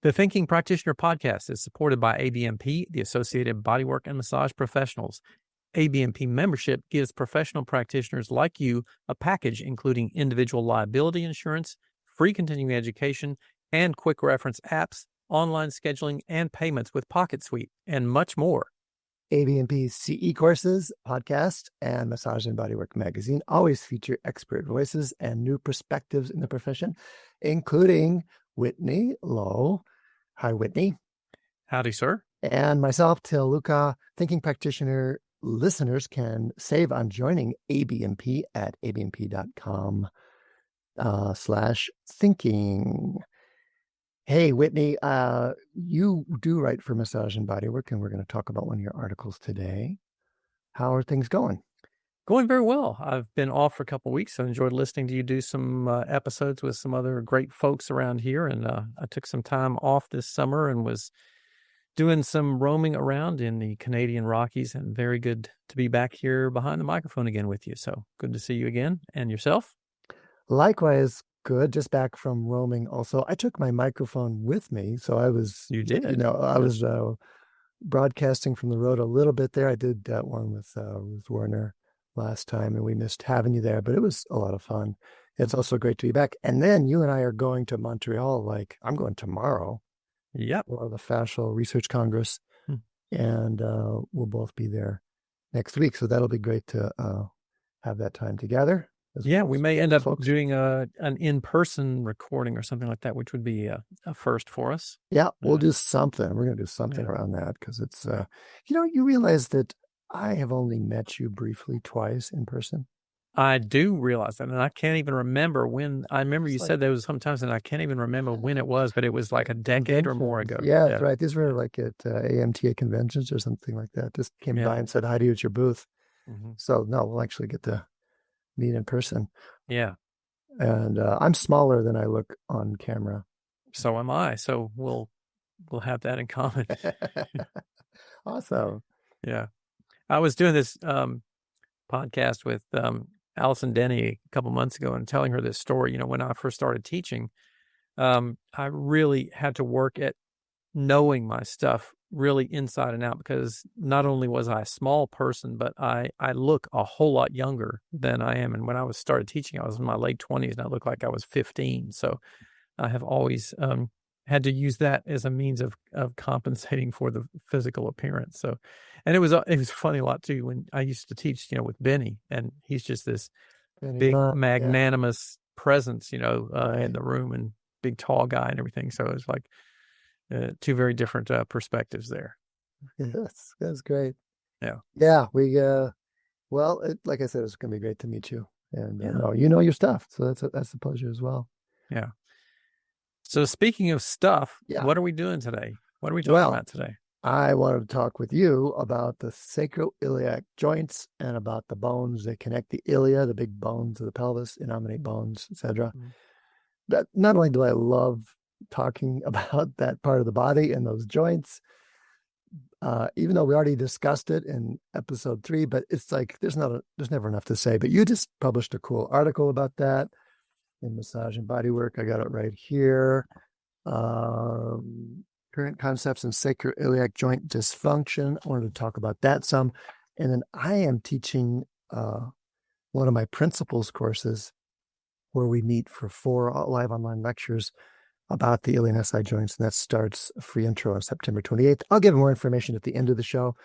The Thinking Practitioner podcast is supported by ABMP, the Associated Bodywork and Massage Professionals. ABMP membership gives professional practitioners like you a package including individual liability insurance, free continuing education, and quick reference apps, online scheduling, and payments with Pocket Suite, and much more. ABMP's CE courses, podcast, and Massage and Bodywork magazine always feature expert voices and new perspectives in the profession, including Whitney Lowe. Hi, Whitney. Howdy, sir. And myself, Til Luchau. Thinking Practitioner listeners can save on joining ABMP at abmp.com/thinking. Hey, Whitney, you do write for Massage and Bodywork, and we're going to talk about one of your articles today. How are things going? Going very well. I've been off for a couple of weeks, so I enjoyed listening to you do some episodes with some other great folks around here. And I took some time off this summer and was doing some roaming around in the Canadian Rockies, and very good to be back here behind the microphone again with you. So good to see you again. And yourself? Likewise, good. Just back from roaming also. I took my microphone with me, so I was... You did? I was broadcasting from the road a little bit there. I did that one with Warner last time, and we missed having you there, but it was a lot of fun. It's also great to be back. And then you and I are going to Montreal. I'm going tomorrow. Yep. For the Fascia Research Congress, and we'll both be there next week. So that'll be great to have that time together. Yeah, we may end up doing an in-person recording or something like that, which would be a first for us. Yeah, we'll do something. We're going to do something around that, because it's, you realize that I have only met you briefly twice in person. I do realize that, and I can't even remember when. I remember you said there was sometimes, and I can't even remember when it was, but it was like a decade or more ago. Yeah, that's right. These were like at AMTA conventions or something like that. Just came by and said hi to you at your booth. Mm-hmm. So no, we'll actually get to meet in person. Yeah. And I'm smaller than I look on camera. So am I. So we'll have that in common. Awesome. Yeah. I was doing this podcast with Allison Denny a couple months ago and telling her this story. When I first started teaching, I really had to work at knowing my stuff really inside and out, because not only was I a small person, but I look a whole lot younger than I am. And when I started teaching, I was in my late 20s and I looked like I was 15. So I have always had to use that as a means of compensating for the physical appearance. So, and it was funny a lot too when I used to teach, with Benny, and he's just this big magnanimous presence, in the room, and big tall guy and everything. So it's like two very different perspectives there. Yes, that's great. Yeah. Yeah. We, like I said, it's going to be great to meet you, and you know your stuff. So that's a pleasure as well. Yeah. So speaking of stuff, what are we doing today? What are we talking about today? I wanted to talk with you about the sacroiliac joints and about the bones that connect the ilia, the big bones of the pelvis, innominate bones, etc. Mm-hmm. That not only do I love talking about that part of the body and those joints, even though we already discussed it in episode 3, but it's like there's never enough to say. But you just published a cool article about that in Massage and Bodywork. I got it right here. Current concepts in sacroiliac joint dysfunction. I wanted to talk about that some. And then I am teaching one of my principles courses where we meet for 4 live online lectures about the ilian SI joints. And that starts a free intro on September 28th. I'll give more information at the end of the show.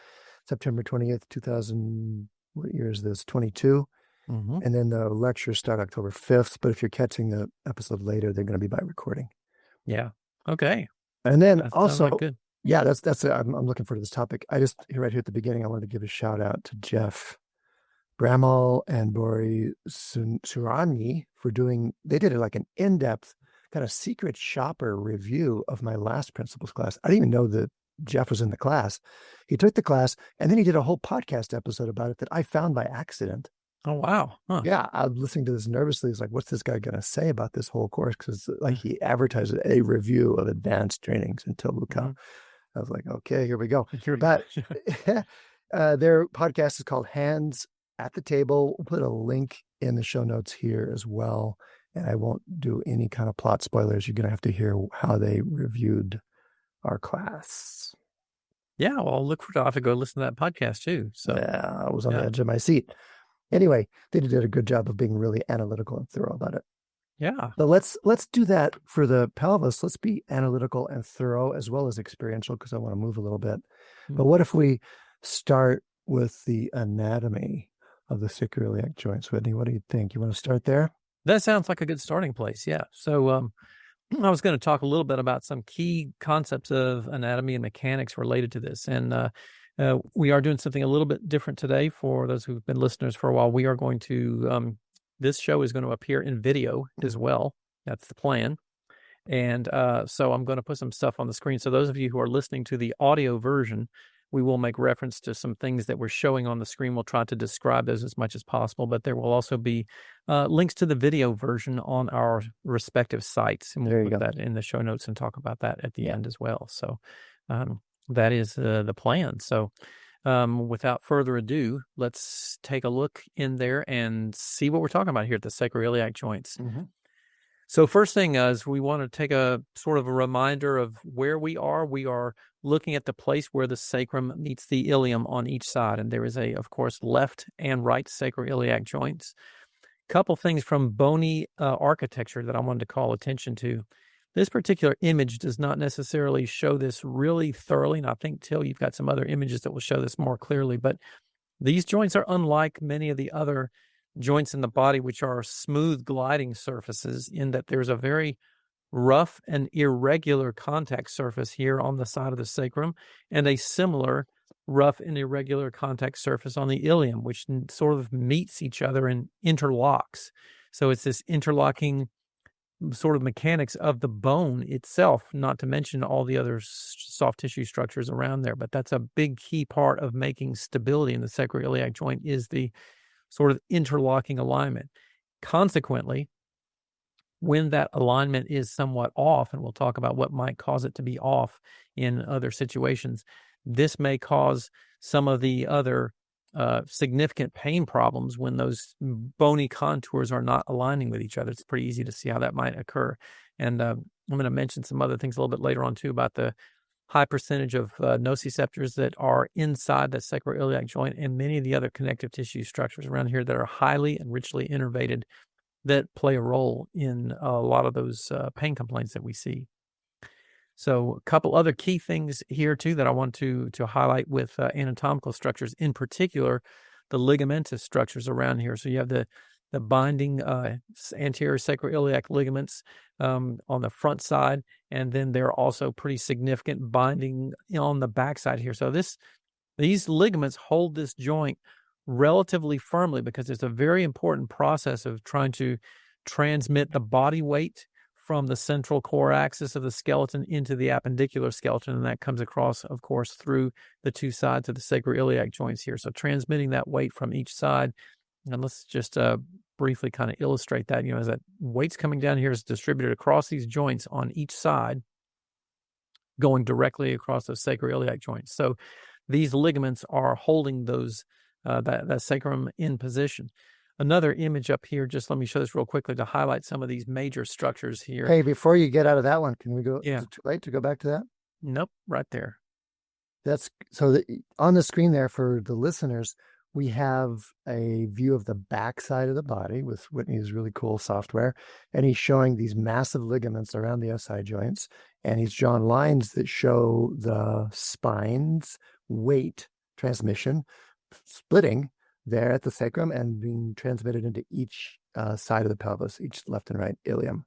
September 28th, 2000, what year is this? 22. Mm-hmm. And then the lectures start October 5th. But if you're catching the episode later, they're going to be by recording. Yeah. Okay. And then That also, like good. Yeah, that's I'm looking forward to this topic. I just, right here at the beginning, I wanted to give a shout out to Jeff Bramall and Bori Surani for they did like an in-depth kind of secret shopper review of my last principles class. I didn't even know that Jeff was in the class. He took the class and then he did a whole podcast episode about it that I found by accident. Oh, wow. Huh. Yeah, I was listening to this nervously. It's like, what's this guy going to say about this whole course? Because like he advertised a review of advanced trainings in Til Luchau. Mm-hmm. I was like, okay, here we go. But their podcast is called Hands at the Table. We'll put a link in the show notes here as well. And I won't do any kind of plot spoilers. You're going to have to hear how they reviewed our class. Yeah, well, I'll have to go listen to that podcast too. So yeah, I was on the edge of my seat. Anyway, they did a good job of being really analytical and thorough about it. Yeah. So let's do that for the pelvis. Let's be analytical and thorough as well as experiential, because I want to move a little bit. But what if we start with the anatomy of the sacroiliac joints? Whitney, what do you think? You want to start there? That sounds like a good starting place. Yeah. So I was going to talk a little bit about some key concepts of anatomy and mechanics related to this. And we are doing something a little bit different today for those who've been listeners for a while. We are going to, this show is going to appear in video as well. That's the plan. And so I'm going to put some stuff on the screen. So those of you who are listening to the audio version, we will make reference to some things that we're showing on the screen. We'll try to describe those as much as possible, but there will also be links to the video version on our respective sites. And we'll put that in the show notes and talk about that at the end as well. So that is the plan. So without further ado, let's take a look in there and see what we're talking about here at the sacroiliac joints. Mm-hmm. So first thing is we want to take a sort of a reminder of where we are. We are looking at the place where the sacrum meets the ilium on each side. And there is of course, left and right sacroiliac joints. Couple things from bony architecture that I wanted to call attention to. This particular image does not necessarily show this really thoroughly. And I think, Til, you've got some other images that will show this more clearly. But these joints are unlike many of the other joints in the body, which are smooth gliding surfaces, in that there's a very rough and irregular contact surface here on the side of the sacrum, and a similar rough and irregular contact surface on the ilium, which sort of meets each other and interlocks. So it's this interlocking sort of mechanics of the bone itself, not to mention all the other soft tissue structures around there. But that's a big key part of making stability in the sacroiliac joint, is the sort of interlocking alignment. Consequently, when that alignment is somewhat off, and we'll talk about what might cause it to be off in other situations, this may cause some of the other significant pain problems when those bony contours are not aligning with each other. It's pretty easy to see how that might occur. And I'm going to mention some other things a little bit later on too, about the high percentage of nociceptors that are inside the sacroiliac joint, and many of the other connective tissue structures around here that are highly and richly innervated, that play a role in a lot of those pain complaints that we see. So a couple other key things here too that I want to highlight with anatomical structures, in particular, the ligamentous structures around here. So you have the binding anterior sacroiliac ligaments on the front side, and then there are also pretty significant binding on the back side here. So these ligaments hold this joint relatively firmly, because it's a very important process of trying to transmit the body weight from the central core axis of the skeleton into the appendicular skeleton, and that comes across, of course, through the two sides of the sacroiliac joints here. So transmitting that weight from each side. And let's just briefly kind of illustrate that, as that weight's coming down here is distributed across these joints on each side, going directly across the sacroiliac joints. So these ligaments are holding those that sacrum in position. Another image up here, just let me show this real quickly to highlight some of these major structures here. Hey, before you get out of that one, can we go? Yeah. Is it too late to go back to that? Nope, right there. That's so on the screen there for the listeners, we have a view of the back side of the body with Whitney's really cool software. And he's showing these massive ligaments around the SI joints. And he's drawn lines that show the spine's weight transmission splitting there at the sacrum and being transmitted into each side of the pelvis, each left and right ilium.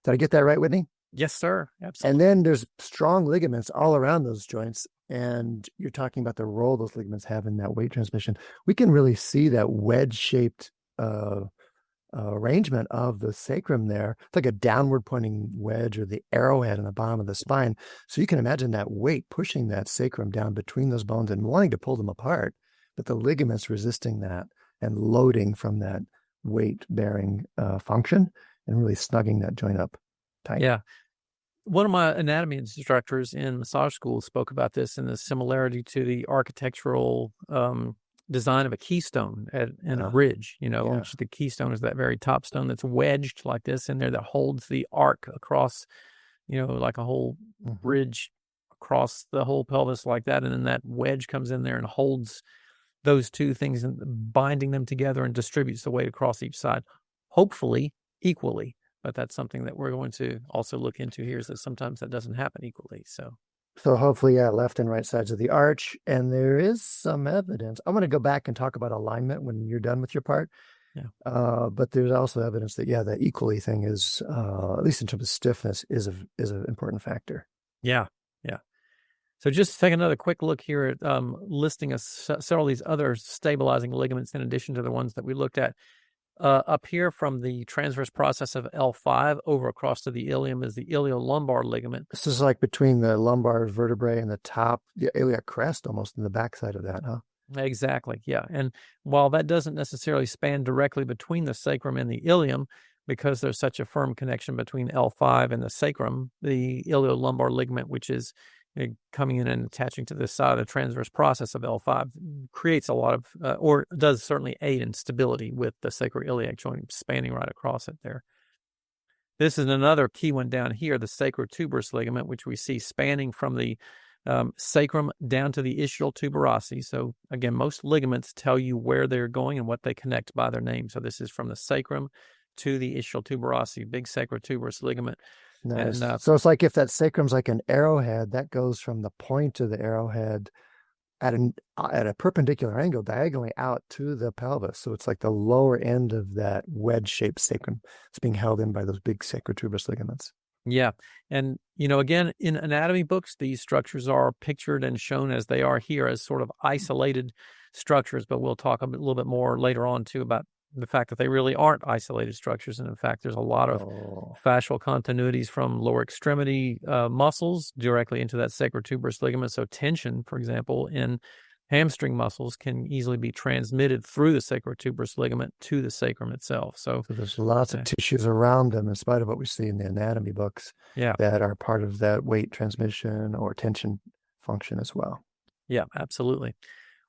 Did I get that right, Whitney? Yes, sir. Absolutely. And then there's strong ligaments all around those joints. And you're talking about the role those ligaments have in that weight transmission. We can really see that wedge-shaped arrangement of the sacrum there. It's like a downward pointing wedge, or the arrowhead on the bottom of the spine. So you can imagine that weight pushing that sacrum down between those bones and wanting to pull them apart, but the ligaments resisting that and loading from that weight-bearing function and really snugging that joint up tight. Yeah. One of my anatomy instructors in massage school spoke about this and the similarity to the architectural design of a keystone and a bridge, which the keystone is that very top stone that's wedged like this in there that holds the arc across like a whole bridge across the whole pelvis like that. And then that wedge comes in there and holds those two things and binding them together and distributes the weight across each side, hopefully equally. But that's something that we're going to also look into here, is that sometimes that doesn't happen equally. So hopefully, left and right sides of the arch. And there is some evidence. I'm going to go back and talk about alignment when you're done with your part. Yeah. But there's also evidence that, the equally thing is, at least in terms of stiffness, is an important factor. Yeah. So just take another quick look here at listing several of these other stabilizing ligaments in addition to the ones that we looked at. Up here from the transverse process of L5 over across to the ilium is the iliolumbar ligament. This is like between the lumbar vertebrae and the top, the iliac crest, almost in the backside of that, huh? Exactly, yeah. And while that doesn't necessarily span directly between the sacrum and the ilium, because there's such a firm connection between L5 and the sacrum, the iliolumbar ligament, which is coming in and attaching to the side of the transverse process of L5, creates a lot of, or does certainly aid in stability with the sacroiliac joint spanning right across it there. This is another key one down here, the sacrotuberous ligament, which we see spanning from the sacrum down to the ischial tuberosity. So again, most ligaments tell you where they're going and what they connect by their name. So this is from the sacrum to the ischial tuberosity, big sacrotuberous ligament. Nice. And, so it's like if that sacrum's like an arrowhead, that goes from the point of the arrowhead at a perpendicular angle diagonally out to the pelvis. So it's like the lower end of that wedge-shaped sacrum. It's being held in by those big sacrotuberous ligaments. Yeah. And, again, in anatomy books, these structures are pictured and shown as they are here as sort of isolated structures, but we'll talk a little bit more later on too about the fact that they really aren't isolated structures. And in fact, there's a lot of fascial continuities from lower extremity muscles directly into that sacrotuberous ligament. So tension, for example, in hamstring muscles can easily be transmitted through the sacrotuberous ligament to the sacrum itself. So there's lots of tissues around them, in spite of what we see in the anatomy books, that are part of that weight transmission or tension function as well. Yeah, absolutely.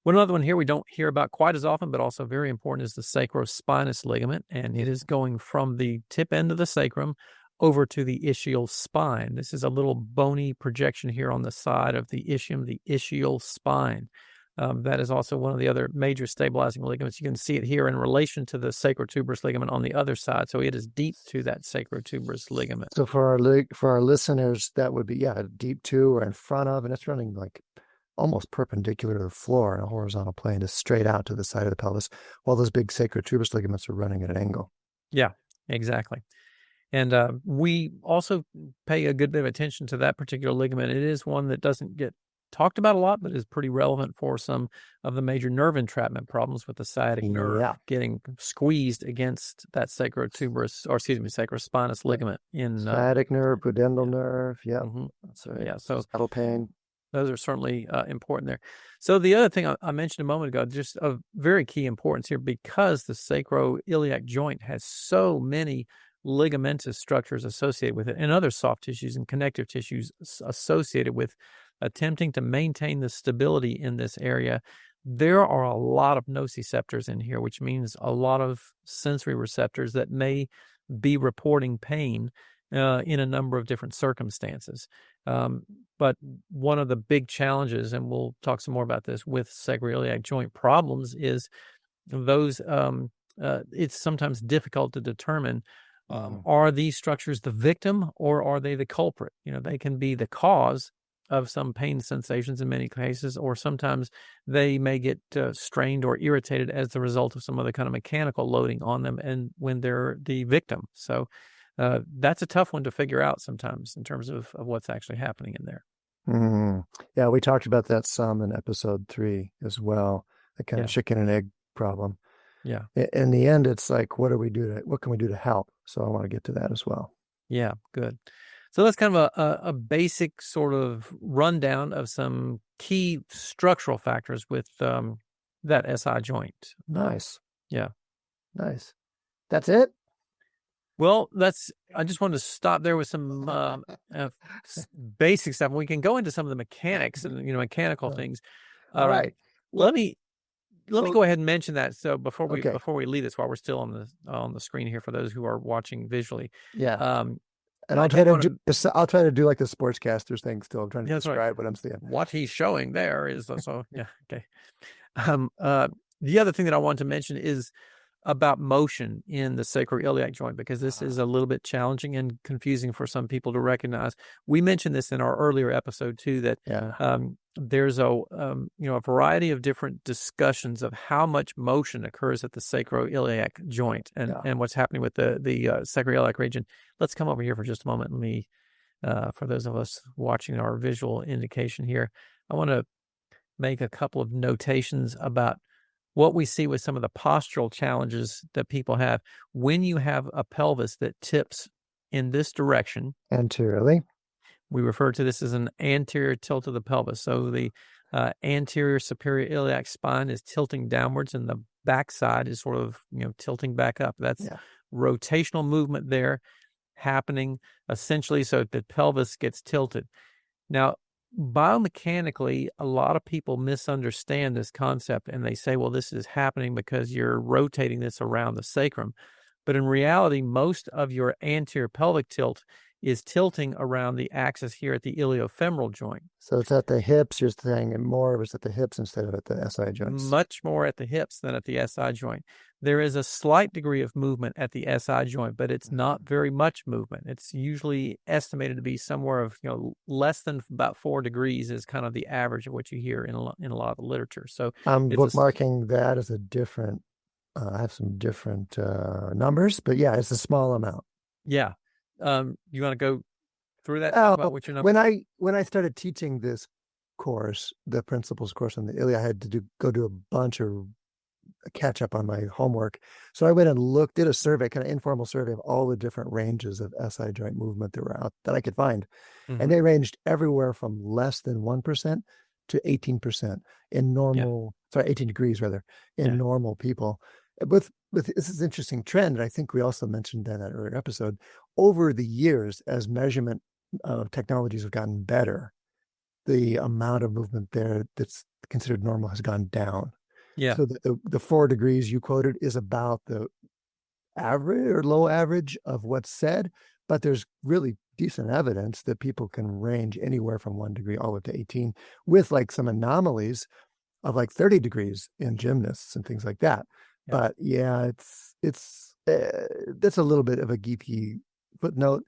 One other one here we don't hear about quite as often, but also very important, is the sacrospinous ligament, and it is going from the tip end of the sacrum over to the ischial spine. This is a little bony projection here on the side of the ischium, the ischial spine. That is also one of the other major stabilizing ligaments. You can see it here in relation to the sacrotuberous ligament on the other side. So it is deep to that sacrotuberous ligament. So for our listeners, that would be deep to or in front of, and it's running like almost perpendicular to the floor on a horizontal plane, just straight out to the side of the pelvis, while those big sacrotuberous ligaments are running at an angle. Yeah, exactly. And we also pay a good bit of attention to that particular ligament. It is one that doesn't get talked about a lot, but is pretty relevant for some of the major nerve entrapment problems with the sciatic nerve getting squeezed against that sacrospinous ligament in sciatic nerve, pudendal nerve. Yeah, that's right. Yeah, so saddle pain. Those are certainly important there. So the other thing I mentioned a moment ago, just of very key importance here, because the sacroiliac joint has so many ligamentous structures associated with it and other soft tissues and connective tissues associated with attempting to maintain the stability in this area. There are a lot of nociceptors in here, which means a lot of sensory receptors that may be reporting pain in a number of different circumstances. But one of the big challenges, and we'll talk some more about this with sacroiliac joint problems, is those, it's sometimes difficult to determine, are these structures the victim or are they the culprit? They can be the cause of some pain sensations in many cases, or sometimes they may get strained or irritated as the result of some other kind of mechanical loading on them, and when they're the victim. So that's a tough one to figure out sometimes in terms of what's actually happening in there. Yeah, we talked about that some in episode 3 as well, the kind of chicken and egg problem. Yeah. In the end, it's like, what can we do to help? So I want to get to that as well. Yeah, good. So that's kind of a basic sort of rundown of some key structural factors with that SI joint. Nice. Yeah. Nice. That's it? Well, I just wanted to stop there with some basic stuff. We can go into some of the mechanics and, mechanical things. All right. Let me go ahead and mention that. So before we leave this, while we're still on the screen here for those who are watching visually. Yeah. And I'll try to do like the sportscasters thing still. I'm trying to describe what I'm seeing. What he's showing there is yeah, okay. The other thing that I want to mention is about motion in the sacroiliac joint, because this is a little bit challenging and confusing for some people to recognize. We mentioned this in our earlier episode too, that there's a variety of different discussions of how much motion occurs at the sacroiliac joint and what's happening with the sacroiliac region. Let's come over here for just a moment. Let me, for those of us watching our visual indication here, I want to make a couple of notations about what we see with some of the postural challenges that people have when you have a pelvis that tips in this direction. Anteriorly. We refer to this as an anterior tilt of the pelvis. So the anterior superior iliac spine is tilting downwards and the backside is sort of, tilting back up. That's rotational movement there happening essentially so the pelvis gets tilted. Now, biomechanically, a lot of people misunderstand this concept and they say, well, this is happening because you're rotating this around the sacrum. But in reality, most of your anterior pelvic tilt is tilting around the axis here at the iliofemoral joint. So it's at the hips, you're saying, and more of it's at the hips instead of at the SI joints. Much more at the hips than at the SI joint. There is a slight degree of movement at the SI joint, but it's not very much movement. It's usually estimated to be somewhere of, less than about 4 degrees is kind of the average of what you hear in a lot of the literature. So I'm bookmarking that as a different, I have some different numbers, but yeah, it's a small amount. Yeah. You want to go through that? About what your number? When I started teaching this course, the principles course on the Ilia, I had to go do a bunch of catch up on my homework. So I went and did a survey, kind of informal survey of all the different ranges of SI joint movement that I could find. Mm-hmm. And they ranged everywhere from less than 1% to 18% in normal, 18 degrees rather, in normal people. With this is an interesting trend, and I think we also mentioned that in that earlier episode. Over the years, as measurement technologies have gotten better, the amount of movement there that's considered normal has gone down. Yeah. So the 4 degrees you quoted is about the average or low average of what's said, but there's really decent evidence that people can range anywhere from 1 degree all the way to 18, with like some anomalies of like 30 degrees in gymnasts and things like that. Yeah. But yeah, it's that's a little bit of a geeky footnote.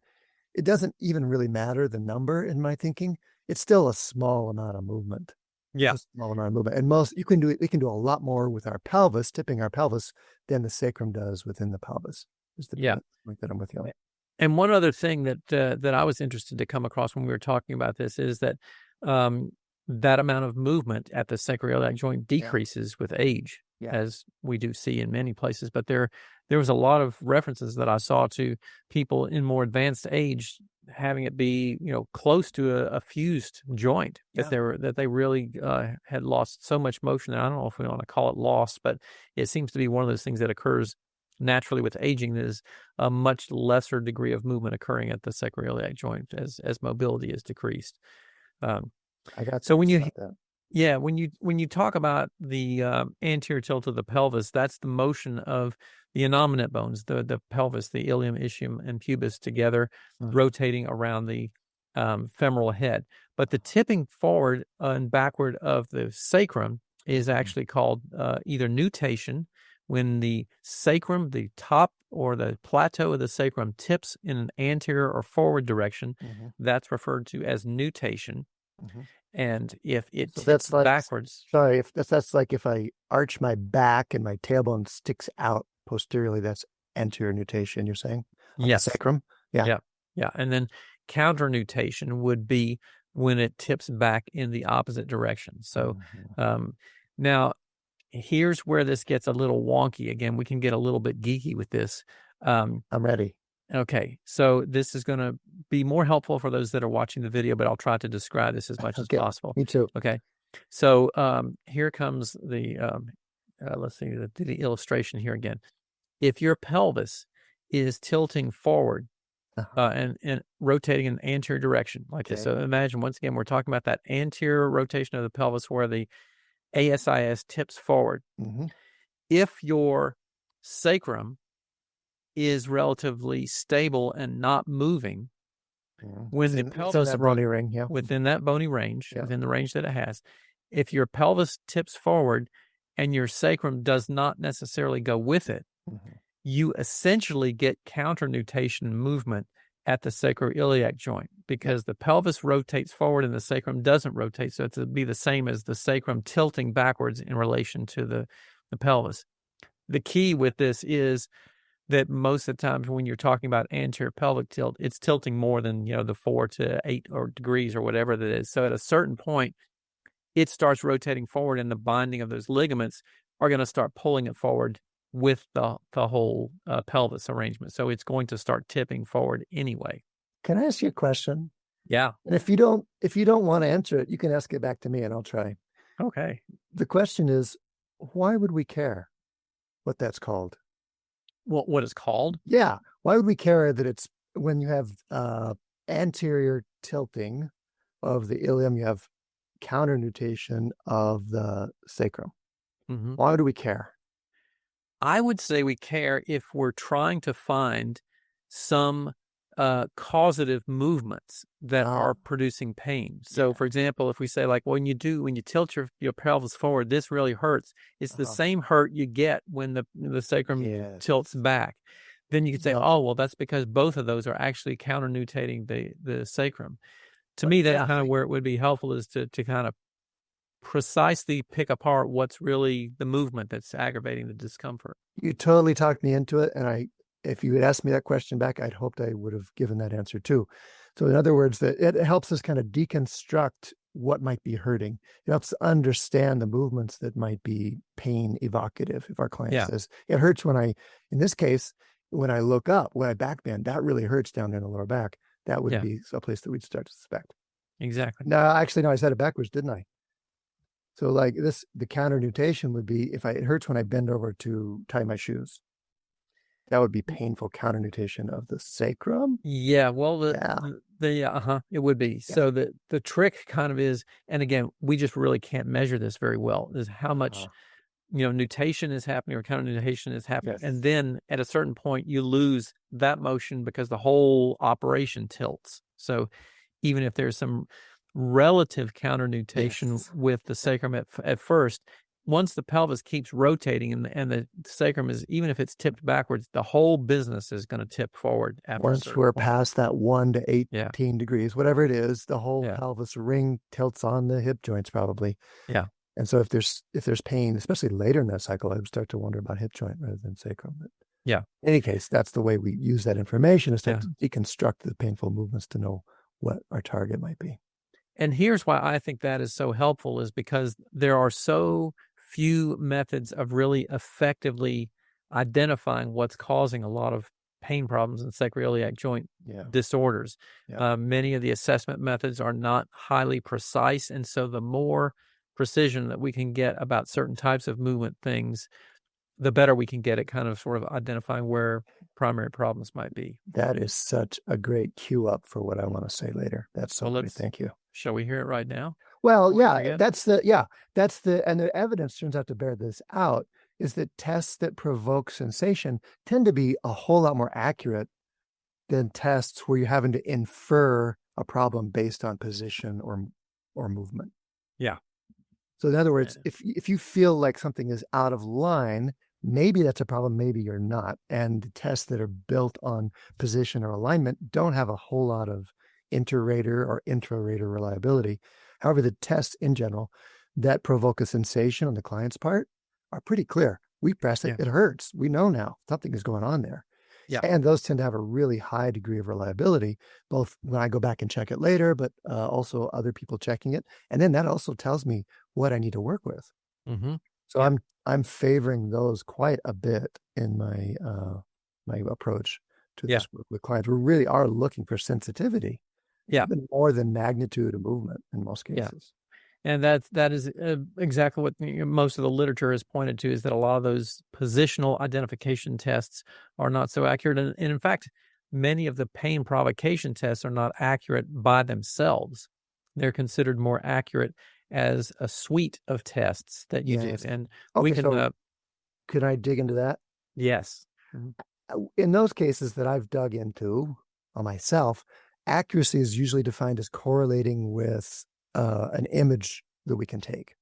It doesn't even really matter the number in my thinking. It's still a small amount of movement. Yeah, a small amount of movement, and we can do a lot more with our pelvis, tipping our pelvis, than the sacrum does within the pelvis. Is the point that I'm with you on. And one other thing that I was interested to come across when we were talking about this is that that amount of movement at the sacroiliac joint decreases with age, as we do see in many places. But there was a lot of references that I saw to people in more advanced age having it be, close to a fused joint, that they really had lost so much motion. And I don't know if we want to call it loss, but it seems to be one of those things that occurs naturally with aging. There's a much lesser degree of movement occurring at the sacroiliac joint as mobility is decreased. I got so when you talk about the anterior tilt of the pelvis, that's the motion of the innominate bones, the pelvis, the ilium, ischium, and pubis together, rotating around the femoral head. But the tipping forward and backward of the sacrum is actually called either nutation, when the sacrum, the top or the plateau of the sacrum tips in an anterior or forward direction. That's referred to as nutation. And if it tips backwards, that's like if I arch my back and my tailbone sticks out posteriorly, that's anterior nutation, you're saying? Yes. Sacrum? Yeah. And then counternutation would be when it tips back in the opposite direction. So now here's where this gets a little wonky. Again, we can get a little bit geeky with this. I'm ready. Okay, so this is going to be more helpful for those that are watching the video, but I'll try to describe this as much as possible. Me too. Okay, so here comes the, let's see, the illustration here again. If your pelvis is tilting forward and rotating in an anterior direction like this, so imagine, once again, we're talking about that anterior rotation of the pelvis where the ASIS tips forward. If your sacrum is relatively stable and not moving, When the It's in pelvis that bony ring, yeah. within that bony range, Yeah. within the range that it has, if your pelvis tips forward and your sacrum does not necessarily go with it, you essentially get counternutation movement at the sacroiliac joint because the pelvis rotates forward and the sacrum doesn't rotate. So it'd be the same as the sacrum tilting backwards in relation to the pelvis. The key with this is that most of the times when you're talking about anterior pelvic tilt, it's tilting more than, the 4 to 8 or degrees or whatever that is. So at a certain point, it starts rotating forward and the binding of those ligaments are going to start pulling it forward with the whole pelvis arrangement. So it's going to start tipping forward anyway. Can I ask you a question? Yeah. And if you don't want to answer it, you can ask it back to me and I'll try. Okay. The question is, why would we care what that's called? What it's called? Yeah. Why would we care that it's when you have anterior tilting of the ilium, you have counternutation of the sacrum? Why do we care? I would say we care if we're trying to find some causative movements that are producing pain. So, for example, if we say like, when you tilt your pelvis forward, this really hurts. It's the same hurt you get when the sacrum tilts back. Then you could say, oh, well, that's because both of those are actually counternutating the sacrum. To me, that's kind of where it would be helpful is to kind of precisely pick apart what's really the movement that's aggravating the discomfort. You totally talked me into it. And if you had asked me that question back, I'd hoped I would have given that answer too. So in other words, that it helps us kind of deconstruct what might be hurting. It helps understand the movements that might be pain evocative. If our client says, it hurts in this case, when I look up, when I back bend, that really hurts down there in the lower back. That would be a place that we'd start to suspect. Exactly. No, actually, no, I said it backwards, didn't I? So like this, the counternutation would be if it hurts when I bend over to tie my shoes. That would be painful counternutation of the sacrum. Yeah, well, it would be. Yeah. So the trick kind of is, and again, we just really can't measure this very well, is how much, nutation is happening or counternutation is happening. Yes. And then at a certain point, you lose that motion because the whole operation tilts. So even if there's some relative counternutation with the sacrum at first, once the pelvis keeps rotating and the sacrum is, even if it's tipped backwards, the whole business is going to tip forward. Once we're past that 1 to 18 degrees, whatever it is, the whole pelvis ring tilts on the hip joints probably. Yeah. And so if there's pain, especially later in that cycle, I would start to wonder about hip joint rather than sacrum. But in any case, that's the way we use that information is to deconstruct the painful movements to know what our target might be. And here's why I think that is so helpful is because there are so few methods of really effectively identifying what's causing a lot of pain problems in sacroiliac joint disorders. Many of the assessment methods are not highly precise. And so the more precision that we can get about certain types of movement things, the better we can get at kind of sort of identifying where primary problems might be. That is such a great cue up for what I want to say later. That's so great. Thank you. Shall we hear it right now? Well, that's the and the evidence turns out to bear this out, is that tests that provoke sensation tend to be a whole lot more accurate than tests where you're having to infer a problem based on position or movement. Yeah. So in other words, if you feel like something is out of line, maybe that's a problem, maybe you're not. And the tests that are built on position or alignment don't have a whole lot of inter-rater or intra-rater reliability. However, the tests in general that provoke a sensation on the client's part are pretty clear. We press it, it hurts. We know now something is going on there. Yeah. And those tend to have a really high degree of reliability, both when I go back and check it later, but also other people checking it. And then that also tells me what I need to work with. Mm-hmm. So I'm favoring those quite a bit in my my approach to this work with clients. We really are looking for sensitivity. Even more than magnitude of movement in most cases. And that is exactly what most of the literature has pointed to, is that a lot of those positional identification tests are not so accurate. And in fact, many of the pain provocation tests are not accurate by themselves. They're considered more accurate as a suite of tests that you do. And we can... So could I dig into that? Yes. In those cases that I've dug into on myself, accuracy is usually defined as correlating with an image that we can take.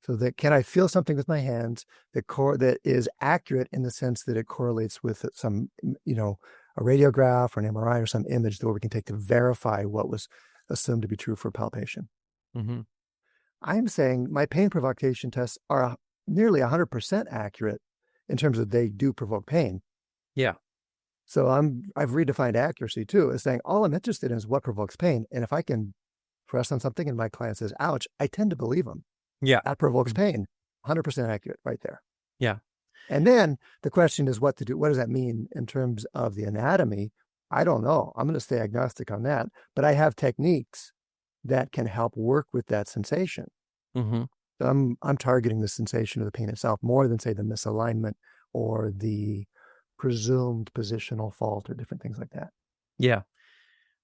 So that can I feel something with my hands that is accurate in the sense that it correlates with some, a radiograph or an MRI or some image that we can take to verify what was assumed to be true for palpation. Mm-hmm. I'm saying my pain provocation tests are nearly 100% accurate in terms of they do provoke pain. Yeah. So I've redefined accuracy too, as saying all I'm interested in is what provokes pain. And if I can press on something and my client says, ouch, I tend to believe them. Yeah. That provokes pain. 100% accurate right there. Yeah. And then the question is what to do. What does that mean in terms of the anatomy? I don't know. I'm going to stay agnostic on that. But I have techniques that can help work with that sensation. Mm-hmm. So I'm targeting the sensation of the pain itself more than, say, the misalignment or the presumed positional fault or different things like that. Yeah.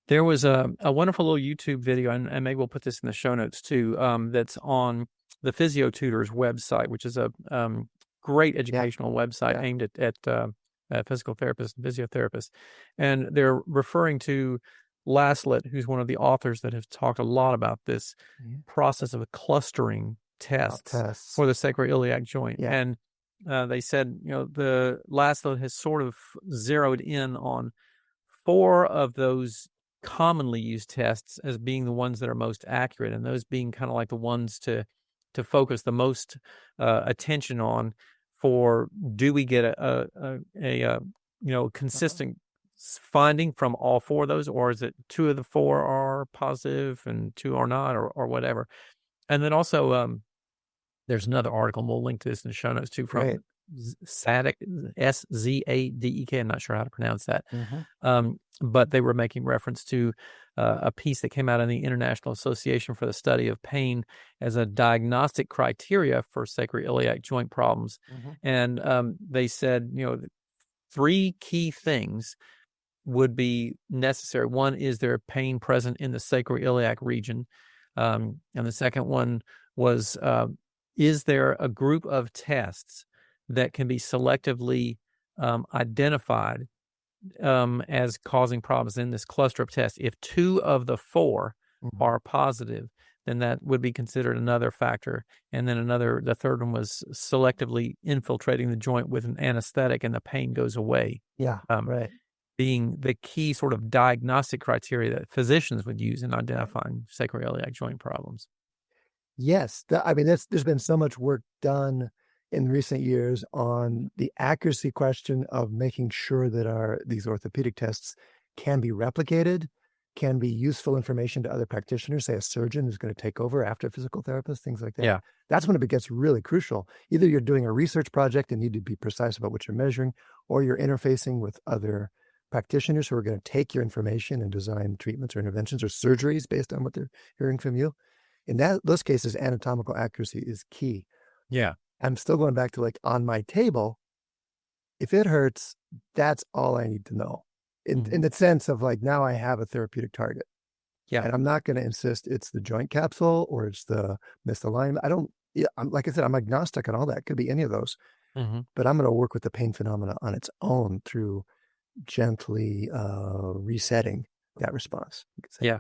There was a wonderful little YouTube video, and maybe we'll put this in the show notes too, that's on the Physio Tutors website, which is a great educational website aimed at physical therapists and physiotherapists. And they're referring to Laslet, who's one of the authors that have talked a lot about this process of clustering tests for the sacroiliac joint. Yeah. And they said, the Laslet has sort of zeroed in on 4 of those commonly used tests as being the ones that are most accurate, and those being kind of like the ones to focus the most attention on for, do we get a consistent finding from all 4 of those, or is it 2 of the 4 are positive and 2 are not, or whatever. And then also there's another article, and we'll link to this in the show notes too, from Sadek, Zadek. I'm not sure how to pronounce that. Mm-hmm. But they were making reference to a piece that came out in the International Association for the Study of Pain as a diagnostic criteria for sacroiliac joint problems. Mm-hmm. And they said, 3 key things would be necessary. One, is there pain present in the sacroiliac region? And the second one was, is there a group of tests that can be selectively identified as causing problems in this cluster of tests? If 2 of the 4 are positive, then that would be considered another factor. And then the third one was selectively infiltrating the joint with an anesthetic and the pain goes away. Yeah, right. Being the key sort of diagnostic criteria that physicians would use in identifying sacroiliac joint problems. Yes. There's been so much work done in recent years on the accuracy question of making sure that these orthopedic tests can be replicated, can be useful information to other practitioners, say a surgeon who's going to take over after a physical therapist, things like that. Yeah. That's when it gets really crucial. Either you're doing a research project and need to be precise about what you're measuring, or you're interfacing with other practitioners who are going to take your information and design treatments or interventions or surgeries based on what they're hearing from you. In those cases, anatomical accuracy is key. Yeah. I'm still going back to, like, on my table, if it hurts, that's all I need to know. In the sense of, like, now I have a therapeutic target. Yeah. And I'm not going to insist it's the joint capsule or it's the misalignment. Like I said, I'm agnostic on all that. It could be any of those. Mm-hmm. But I'm going to work with the pain phenomena on its own through gently resetting that response. Yeah.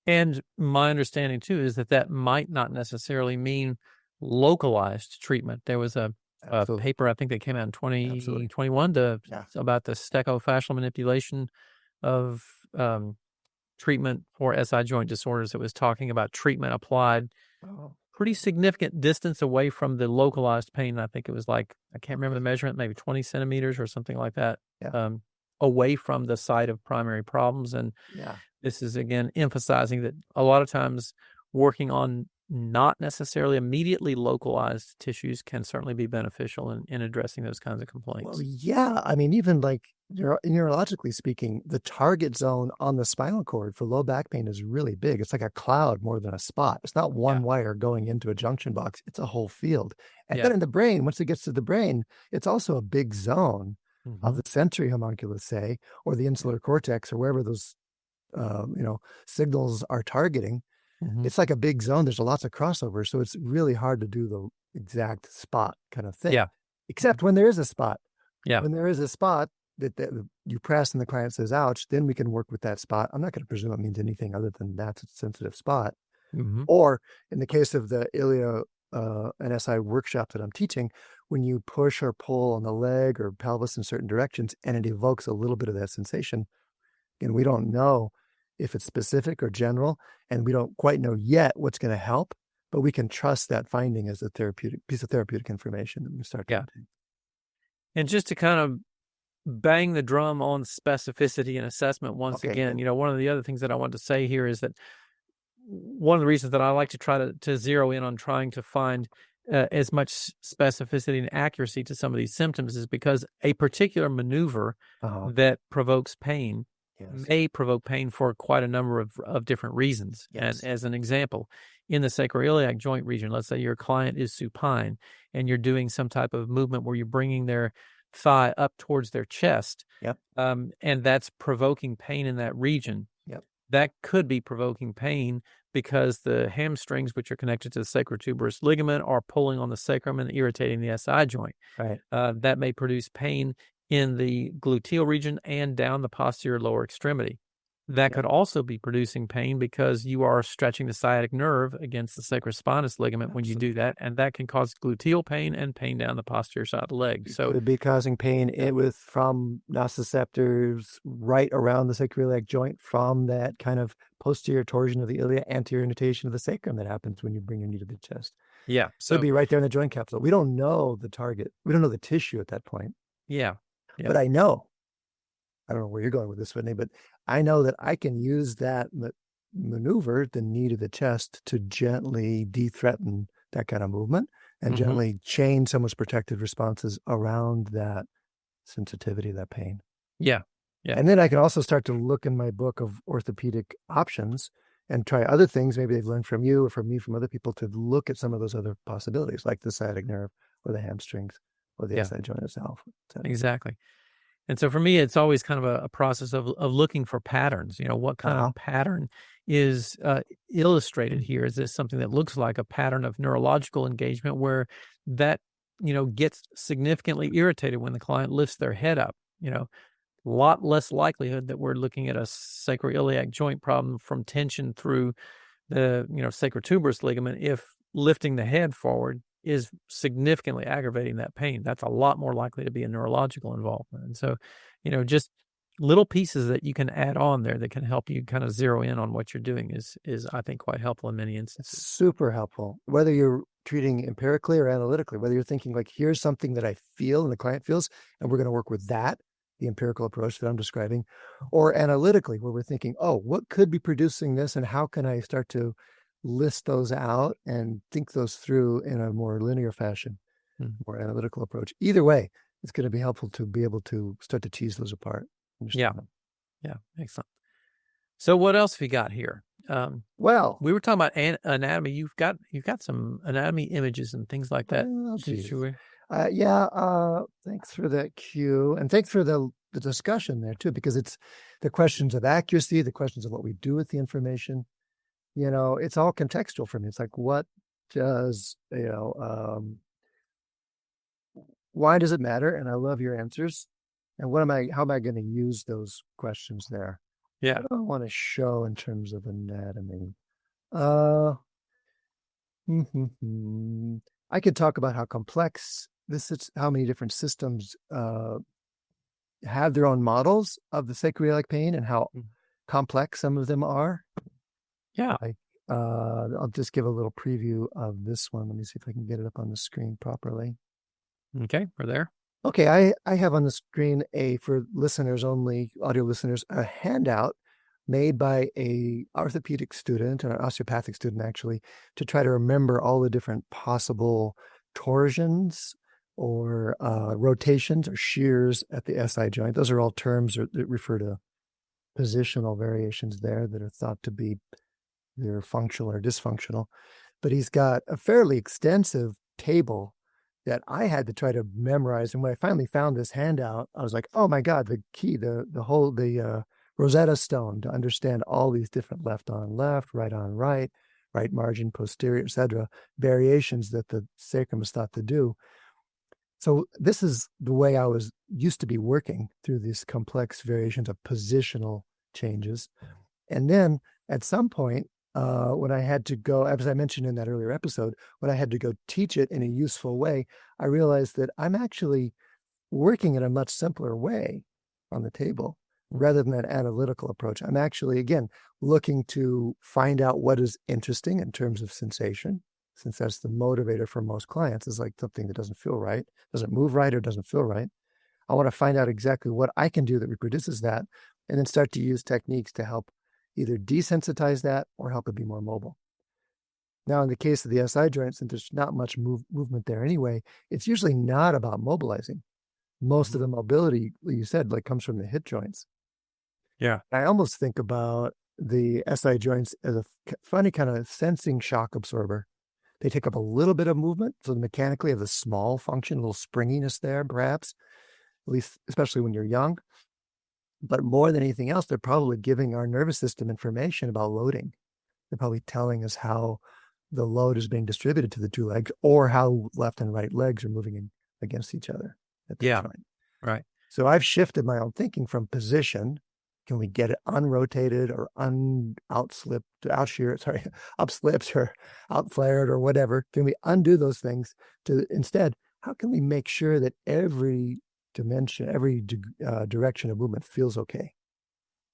And my understanding too is that might not necessarily mean localized treatment. There was a paper, I think, that came out in 2021 about the stechofascial manipulation of treatment for SI joint disorders. It was talking about treatment applied pretty significant distance away from the localized pain. I think it was like, I can't remember the measurement, maybe 20 centimeters or something like that, away from the site of primary problems. And this is, again, emphasizing that a lot of times working on not necessarily immediately localized tissues can certainly be beneficial in addressing those kinds of complaints. Well, yeah. I mean, even like neurologically speaking, the target zone on the spinal cord for low back pain is really big. It's like a cloud more than a spot. It's not one wire going into a junction box. It's a whole field. And then in the brain, once it gets to the brain, it's also a big zone of the sensory homunculus, say, or the insular cortex, or wherever those signals are targeting. It's like a big zone. There's lots of crossover. So it's really hard to do the exact spot kind of thing. Yeah. Except when there is a spot. Yeah. When there is a spot, that you press and the client says, ouch, then we can work with that spot. I'm not going to presume it means anything other than that's a sensitive spot. Mm-hmm. Or in the case of the Ilia and SI workshop that I'm teaching, when you push or pull on the leg or pelvis in certain directions and it evokes a little bit of that sensation, and we don't know if it's specific or general, and we don't quite know yet what's going to help, but we can trust that finding as a therapeutic piece of therapeutic information that we start to take. And just to kind of bang the drum on specificity and assessment once again, good. you know, one of the other things that I want to say here is that one of the reasons that I like to try to zero in on trying to find as much specificity and accuracy to some of these symptoms is because a particular maneuver that provokes pain may provoke pain for quite a number of different reasons. And as an example, in the sacroiliac joint region, let's say your client is supine and you're doing some type of movement where you're bringing their thigh up towards their chest, and that's provoking pain in that region. That could be provoking pain because the hamstrings, which are connected to the sacrotuberous ligament, are pulling on the sacrum and irritating the SI joint. That may produce pain in the gluteal region and down the posterior lower extremity. That could also be producing pain because you are stretching the sciatic nerve against the sacrospinous ligament when you do that, and that can cause gluteal pain and pain down the posterior side of the leg. So it would be causing pain from nociceptors right around the sacroiliac joint from that kind of posterior torsion of the ilia, anterior nutation of the sacrum that happens when you bring your knee to the chest. So it'd be right there in the joint capsule. We don't know the target. We don't know the tissue at that point. But I know. I don't know where you're going with this, Whitney, but I know that I can use that maneuver, the knee to the chest, to gently de-threaten that kind of movement and gently change someone's protective responses around that sensitivity, that pain. And then I can also start to look in my book of orthopedic options and try other things. Maybe they've learned from you or from me, from other people, to look at some of those other possibilities, like the sciatic nerve or the hamstrings or the SI joint itself. Exactly. And so for me, it's always kind of a process of looking for patterns. You know, what kind of pattern is illustrated here? Is this something that looks like a pattern of neurological engagement where that, you know, gets significantly irritated when the client lifts their head up? You know, a lot less likelihood that we're looking at a sacroiliac joint problem from tension through the, you know, sacrotuberous ligament if lifting the head forward is significantly aggravating that pain. That's a lot more likely to be a neurological involvement. And so, you know, just little pieces that you can add on there that can help you kind of zero in on what you're doing is I think, quite helpful in many instances. Super helpful. Whether you're treating empirically or analytically, whether you're thinking like, here's something that I feel and the client feels, and we're going to work with that, the empirical approach that I'm describing, or analytically, where we're thinking, oh, what could be producing this and how can I start to list those out and think those through in a more linear fashion, more analytical approach. Either way, it's going to be helpful to be able to start to tease those apart. Yeah, excellent. So what else have we got here? Well, we were talking about anatomy. You've got some anatomy images and things like that. Thanks for that cue, and thanks for the discussion there too, because it's the questions of accuracy, the questions of what we do with the information. You know, it's all contextual for me. It's like, what does, why does it matter? And I love your answers. And how am I going to use those questions there? What do I want to show in terms of anatomy? I could talk about how complex this is, how many different systems have their own models of the sacroiliac pain and how complex some of them are. I'll just give a little preview of this one. Let me see if I can get it up on the screen properly. Okay, we're there. Okay, I have on the screen for listeners only, audio listeners, a handout made by a orthopedic student, an osteopathic student actually, to try to remember all the different possible torsions or rotations or shears at the SI joint. Those are all terms that refer to positional variations there that are thought to be either functional or dysfunctional. But he's got a fairly extensive table that I had to try to memorize. And when I finally found this handout, I was like, oh my God, the key, the Rosetta Stone to understand all these different left on left, right on right, right margin, posterior, etc., variations that the sacrum is thought to do. So this is the way I was used to be working through these complex variations of positional changes. And then at some point, when I had to go, as I mentioned in that earlier episode, when I had to go teach it in a useful way, I realized that I'm actually working in a much simpler way on the table rather than that analytical approach. I'm actually, again, looking to find out what is interesting in terms of sensation, since that's the motivator for most clients, is like something that doesn't feel right, doesn't move right, or doesn't feel right. I want to find out exactly what I can do that reproduces that, and then start to use techniques to help either desensitize that or help it be more mobile. Now, in the case of the SI joint, since there's not much movement there anyway, it's usually not about mobilizing. Most of the mobility, you said, like comes from the hip joints. Yeah. I almost think about the SI joints as a funny kind of sensing shock absorber. They take up a little bit of movement, so mechanically have a small function, a little springiness there, perhaps, at least especially when you're young. But more than anything else, they're probably giving our nervous system information about loading. They're probably telling us how the load is being distributed to the two legs, or how left and right legs are moving in against each other at the joint. Right. So I've shifted my own thinking from position. Can we get it unrotated or upslipped or outflared or whatever? Can we undo those things to instead, how can we make sure that every dimension, every direction of movement feels okay?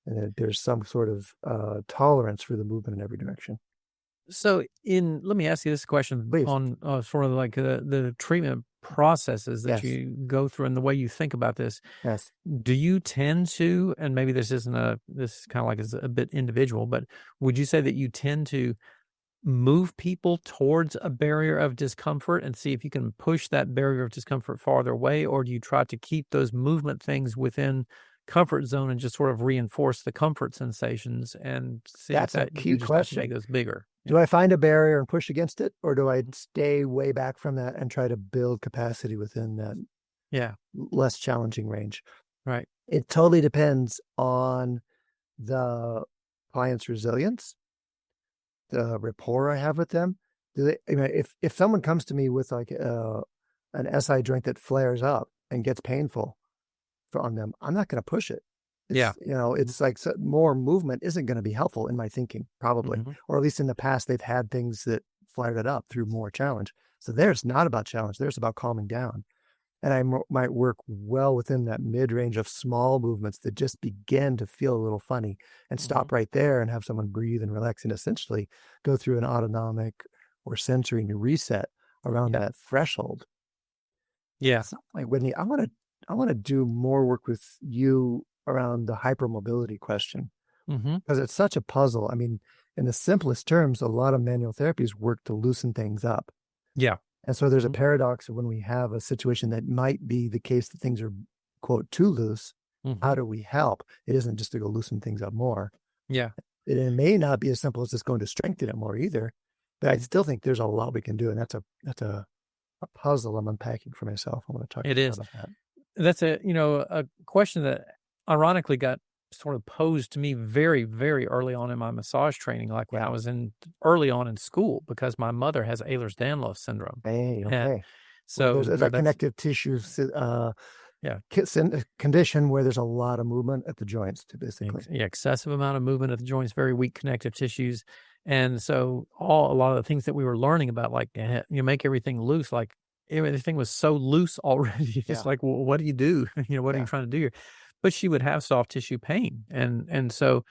And that there's some sort of tolerance for the movement in every direction. So let me ask you this question. Please. On sort of like the treatment processes that you go through and the way you think about this. Yes. Do you tend to, and maybe this is kind of like is a bit individual, but would you say that you tend to move people towards a barrier of discomfort and see if you can push that barrier of discomfort farther away? Or do you try to keep those movement things within comfort zone and just sort of reinforce the comfort sensations and see That's if that a key you just question. make those bigger? Do I find a barrier and push against it, or do I stay way back from that and try to build capacity within that less challenging range? Right. It totally depends on the client's resilience, the rapport I have with them. If someone comes to me with like an SI joint that flares up and gets painful on them, I'm not going to push it. It's like more movement isn't going to be helpful in my thinking, probably, or at least in the past, they've had things that flared it up through more challenge. So there's not about challenge. There's about calming down. And I might work well within that mid-range of small movements that just begin to feel a little funny and stop right there and have someone breathe and relax and essentially go through an autonomic or sensory reset around that threshold. Yeah. So, like, Whitney, I want to do more work with you around the hypermobility question, because it's such a puzzle. I mean, in the simplest terms, a lot of manual therapies work to loosen things up. Yeah. And so there's a paradox of when we have a situation that might be the case that things are, quote, too loose, how do we help? It isn't just to go loosen things up more. Yeah. It may not be as simple as just going to strengthen it more either, but I still think there's a lot we can do. And that's a puzzle I'm unpacking for myself. I want to talk about that. That's a question that ironically got sort of posed to me very, very early on in my massage training, like when I was early on in school, because my mother has Ehlers-Danlos syndrome. Hey, okay. And so there's a connective tissue condition where there's a lot of movement at the joints, basically. Excessive amount of movement at the joints, very weak connective tissues. And so a lot of the things that we were learning about, like make everything loose, like everything was so loose already. It's like, well, what do you do? What are you trying to do here? But she would have soft tissue pain. And so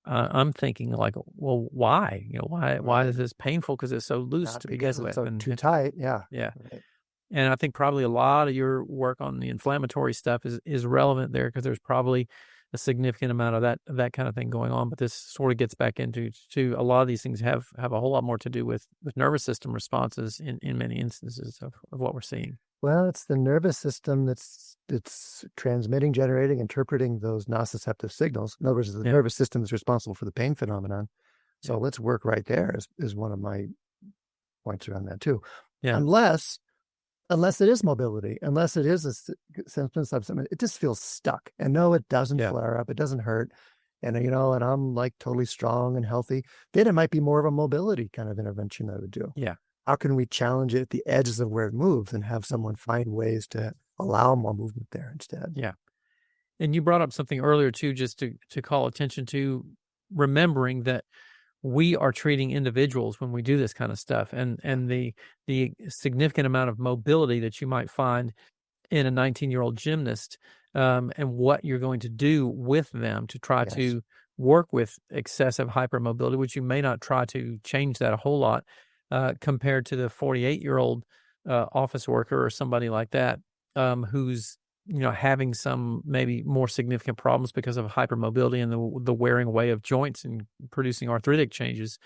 I'm thinking like, well, why? Why is this painful? Because it's so loose to begin with. So too tight. Yeah. Yeah. Right. And I think probably a lot of your work on the inflammatory stuff is relevant there, because there's probably a significant amount of that kind of thing going on. But this sort of gets back into a lot of these things have a whole lot more to do with nervous system responses in many instances of what we're seeing. Well, it's the nervous system that's transmitting, generating, interpreting those nociceptive signals. In other words, the nervous system is responsible for the pain phenomenon. So let's work right there is one of my points around that too. Yeah. Unless it is mobility, unless it is a symptoms of something, it just feels stuck. And no, it doesn't flare up. It doesn't hurt. And, and I'm like totally strong and healthy. Then it might be more of a mobility kind of intervention I would do. Yeah. how can we challenge it at the edges of where it moves and have someone find ways to allow more movement there instead? Yeah. And you brought up something earlier too, just to call attention to remembering that we are treating individuals when we do this kind of stuff, and the significant amount of mobility that you might find in a 19-year-old gymnast, and what you're going to do with them to try to work with excessive hypermobility, which you may not try to change that a whole lot, compared to the 48-year-old office worker or somebody like that, who's having some maybe more significant problems because of hypermobility and the wearing away of joints and producing arthritic changes.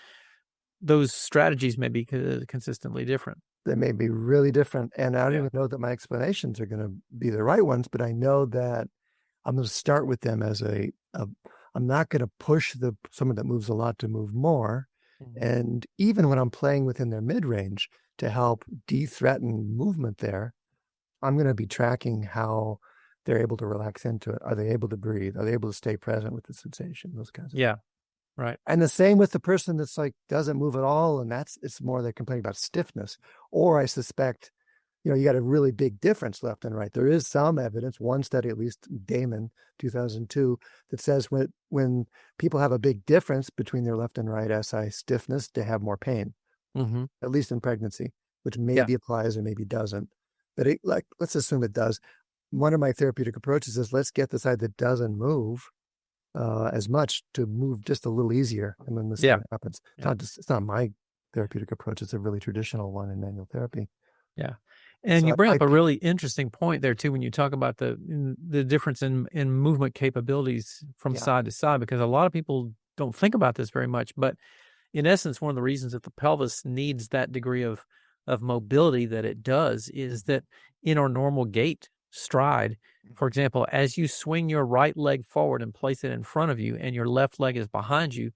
Those strategies may be consistently different. They may be really different. And I don't even know that my explanations are going to be the right ones, but I know that I'm going to start with them as I'm not going to push someone that moves a lot to move more. Mm-hmm. And even when I'm playing within their mid-range to help de-threaten movement there, I'm going to be tracking how they're able to relax into it. Are they able to breathe? Are they able to stay present with the sensation? Those kinds of things. Right. And the same with the person that's like doesn't move at all, and it's more they're complaining about stiffness. Or I suspect, you got a really big difference left and right. There is some evidence, one study at least, Damon, 2002, that says when people have a big difference between their left and right SI stiffness, they have more pain, at least in pregnancy, which maybe applies or maybe doesn't. But let's assume it does. One of my therapeutic approaches is let's get the side that doesn't move as much to move just a little easier. And when this happens, it's not my therapeutic approach. It's a really traditional one in manual therapy. Yeah. And so you bring up a really interesting point there too, when you talk about the difference in movement capabilities from side to side, because a lot of people don't think about this very much, but in essence, one of the reasons that the pelvis needs that degree of mobility that it does is that in our normal gait stride, for example, as you swing your right leg forward and place it in front of you and your left leg is behind you,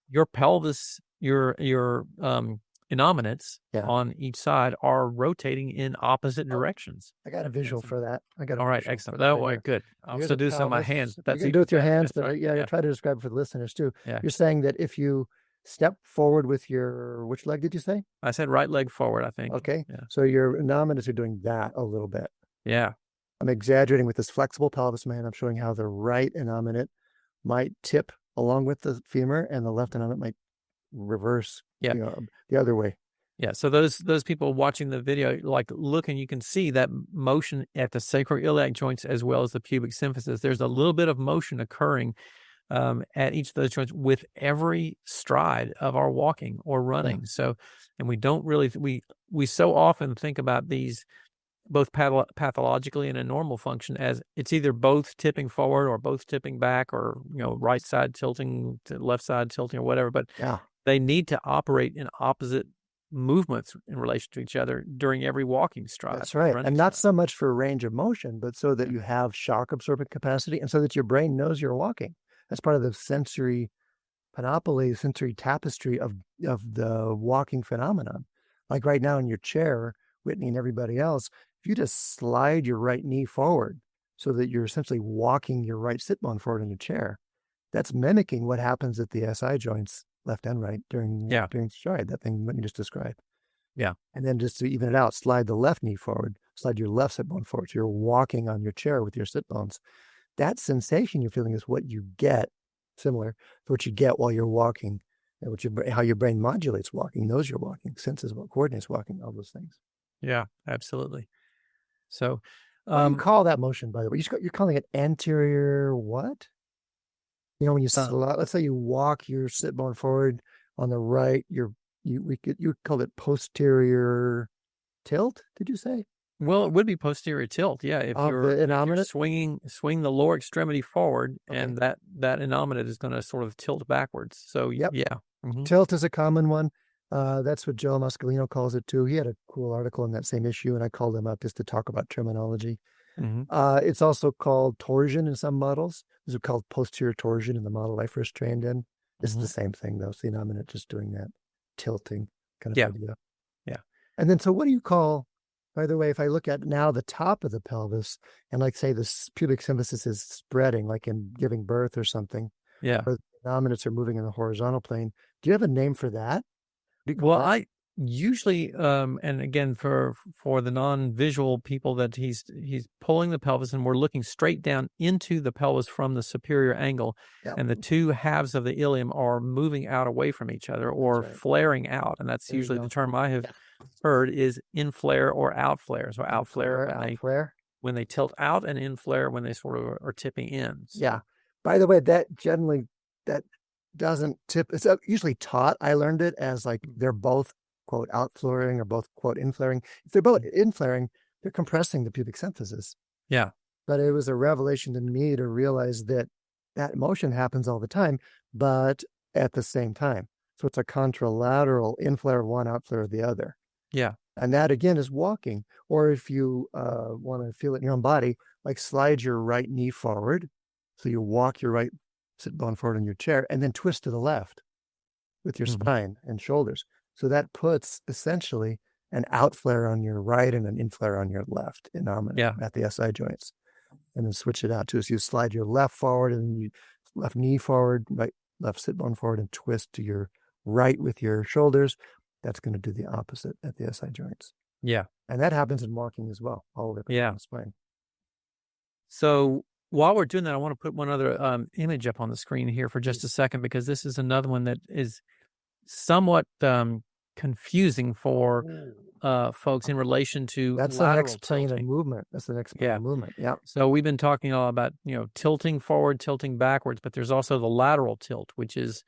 your pelvis, your innominates on each side are rotating in opposite directions. I got a visual for that. All right, excellent. That way, good. I'll also do some of my hands. You can do it with your hands, but I try to describe it for the listeners too. Yeah. You're saying that if you step forward with which leg did you say? I said right leg forward, I think. Okay. Yeah. So your innominate are doing that a little bit. Yeah. I'm exaggerating with this flexible pelvis man. I'm showing how the right innominate might tip along with the femur and the left innominate might reverse the other way. Yeah. So those people watching the video, looking, you can see that motion at the sacroiliac joints as well as the pubic symphysis. There's a little bit of motion occurring at each of those joints with every stride of our walking or running. Yeah. So, and we don't really, we so often think about these both pathologically and in normal function as it's either both tipping forward or both tipping back or, right side tilting to left side tilting or whatever, but they need to operate in opposite movements in relation to each other during every walking stride. That's right. And not so much for range of motion, but so that you have shock absorbent capacity and so that your brain knows you're walking. That's part of the sensory panoply, sensory tapestry of the walking phenomenon. Like right now in your chair, Whitney and everybody else, if you just slide your right knee forward so that you're essentially walking your right sit bone forward in your chair, that's mimicking what happens at the SI joints, left and right, during stride, that thing Whitney just described. Yeah. And then just to even it out, slide the left knee forward, slide your left sit bone forward. So you're walking on your chair with your sit bones. That sensation you're feeling is what you get, similar to what you get while you're walking, and how your brain modulates walking, knows you're walking, senses what coordinates walking, all those things. Yeah, absolutely. So, what do you call that motion, by the way? You're calling it anterior what? When you let's say you walk your sit bone forward on the right, you called it posterior tilt. Did you say? Well, it would be posterior tilt. Yeah, if you're swing the lower extremity forward, and that innominate is going to sort of tilt backwards. So yeah, tilt is a common one. That's what Joe Muscolino calls it too. He had a cool article on that same issue, and I called him up just to talk about terminology. It's also called torsion in some models. This is called posterior torsion in the model I first trained in. It's the same thing though. It's the innominate just doing that tilting kind of idea. Yeah. And then, so what do you call, by the way, if I look at now the top of the pelvis and like say the pubic symphysis is spreading, like in giving birth or something. Yeah. Or the innominates are moving in the horizontal plane. Do you have a name for that? Well, usually, and again, for the non-visual people, that he's pulling the pelvis, and we're looking straight down into the pelvis from the superior angle, Yep. and the two halves of the ilium are moving out away from each other, or That's right. flaring out, and that's There you usually go. the term I have heard is in flare or out flare. So out flare when they tilt out, and in flare when they sort of are tipping in. So, Yeah. By the way, that doesn't tip. It's usually taught. I learned it as like they're both quote out flaring or both quote in flaring. If they're both in flaring, they're compressing the pubic symphysis. Yeah. But it was a revelation to me to realize that motion happens all the time, but at the same time. So it's a contralateral in flare of one, out flare of the other. Yeah. And that again is walking. Or if you want to feel it in your own body, like slide your right knee forward. So you walk your right sit bone forward in your chair, and then twist to the left with your spine and shoulders. So that puts essentially an out flare on your right and an in flare on your left innominate at the SI joints. And then switch it out too. So you slide your left forward and you left knee forward, right, left sit bone forward, and twist to your right with your shoulders. That's going to do the opposite at the SI joints. Yeah. And that happens in walking as well, all the way up the spine. So while we're doing that, I want to put one other image up on the screen here for just a second, because this is another one that is somewhat confusing for folks in relation to that's the next plane of movement. That's the next plane of movement. Yeah. So we've been talking all about, tilting forward, tilting backwards, but there's also the lateral tilt, which is,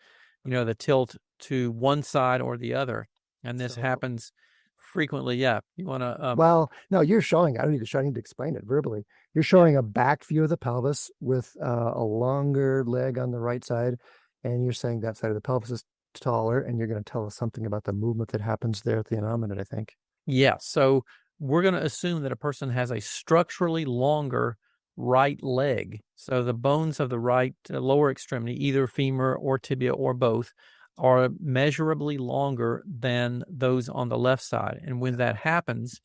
the tilt to one side or the other. And this happens frequently. Yeah. You want to... well, no, you're showing, I need to explain it verbally. You're showing a back view of the pelvis with a longer leg on the right side. And you're saying that side of the pelvis is taller, and you're going to tell us something about the movement that happens there at the innominate, I think. Yeah. So we're going to assume that a person has a structurally longer right leg. So the bones of the right lower extremity, either femur or tibia or both, are measurably longer than those on the left side. And when that happens,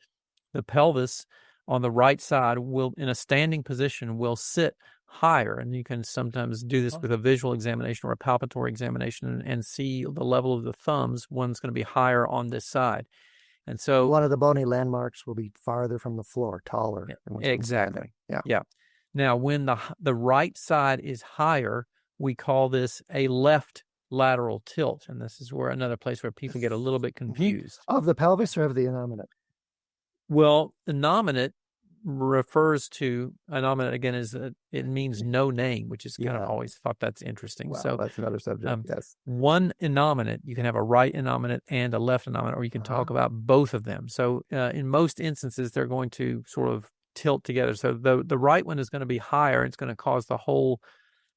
the pelvis on the right side will, in a standing position, will sit higher. And you can sometimes do this with a visual examination or a palpatory examination and see the level of the thumbs. One's going to be higher on this side. And so one of the bony landmarks will be farther from the floor, taller. Exactly. Yeah. Yeah. Now, when the right side is higher, we call this a left lateral tilt. And this is where another place where people get a little bit confused. Of the pelvis or of the innominate? Well, innominate refers to, innominate again it means no name, which is kind of always thought that's interesting. Wow, so that's another subject. Yes. One innominate, you can have a right innominate and a left innominate, or you can talk about both of them. So in most instances, they're going to sort of tilt together. So the right one is going to be higher. It's going to cause the whole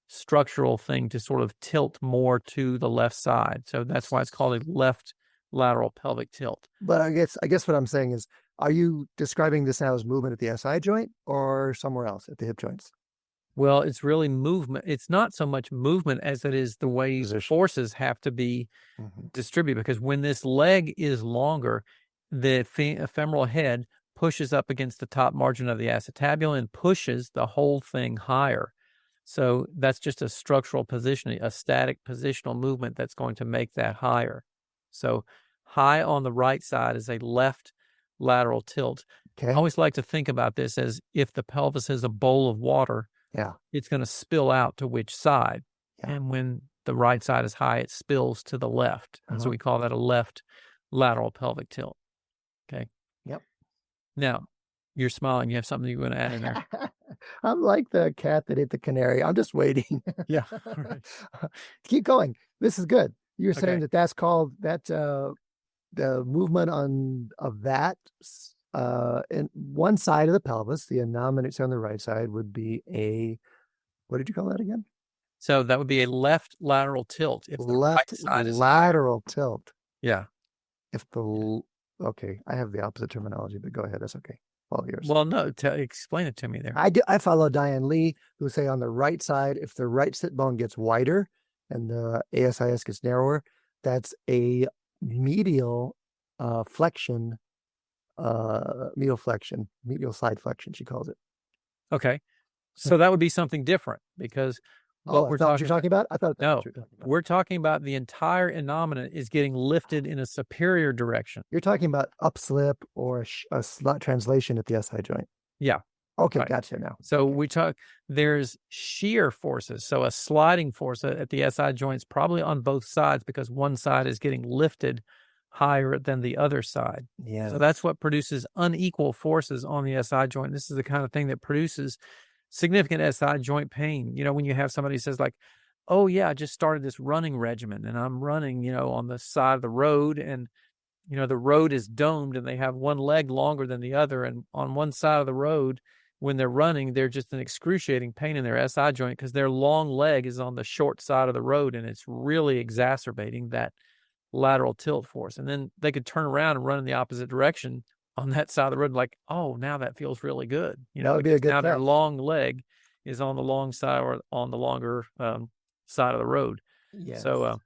structural thing to sort of tilt more to the left side. So that's why it's called a left lateral pelvic tilt. But I guess what I'm saying is, are you describing this now as movement at the SI joint or somewhere else at the hip joints? Well, it's really movement. It's not so much movement as it is the way forces have to be distributed. Because when this leg is longer, the femoral head pushes up against the top margin of the acetabulum and pushes the whole thing higher. So that's just a structural positioning, a static positional movement that's going to make that higher. So high on the right side is a left lateral tilt. Okay. I always like to think about this as if the pelvis is a bowl of water, it's going to spill out to which side. Yeah. And when the right side is high, it spills to the left. And so we call that a left lateral pelvic tilt. Okay. Yep. Now, you're smiling. You have something you want to add in there? I'm like the cat that ate the canary. I'm just waiting. Yeah. All right. Keep going. This is good. You're saying that that's called the movement of that in one side of the pelvis, the innominate on the right side would be what did you call that again? So that would be a left lateral tilt. If left lateral tilt. Yeah. Okay, I have the opposite terminology, but go ahead. That's okay. All yours. Well, no, explain it to me there. I follow Diane Lee, who say on the right side, if the right sit bone gets wider and the ASIS gets narrower, that's a medial flexion, medial side flexion, she calls it. Okay. So that would be something different, because what that's not what you're talking about? I thought that's no, what you're talking about. we're talking about the entire innominate is getting lifted in a superior direction. You're talking about upslip or a slot translation at the SI joint. Yeah. Okay, Right. gotcha now. So there's shear forces. So a sliding force at the SI joints, probably on both sides, because one side is getting lifted higher than the other side. Yeah. So that's what produces unequal forces on the SI joint. This is the kind of thing that produces significant SI joint pain. When you have somebody who says like, oh yeah, I just started this running regimen and I'm running, on the side of the road, and the road is domed and they have one leg longer than the other. And on one side of the road, when they're running, they're just an excruciating pain in their SI joint because their long leg is on the short side of the road, and it's really exacerbating that lateral tilt force. And then they could turn around and run in the opposite direction on that side of the road, like, oh, now that feels really good. That would be a good now their test. long leg is on the long side or on the longer side of the road. Yes. So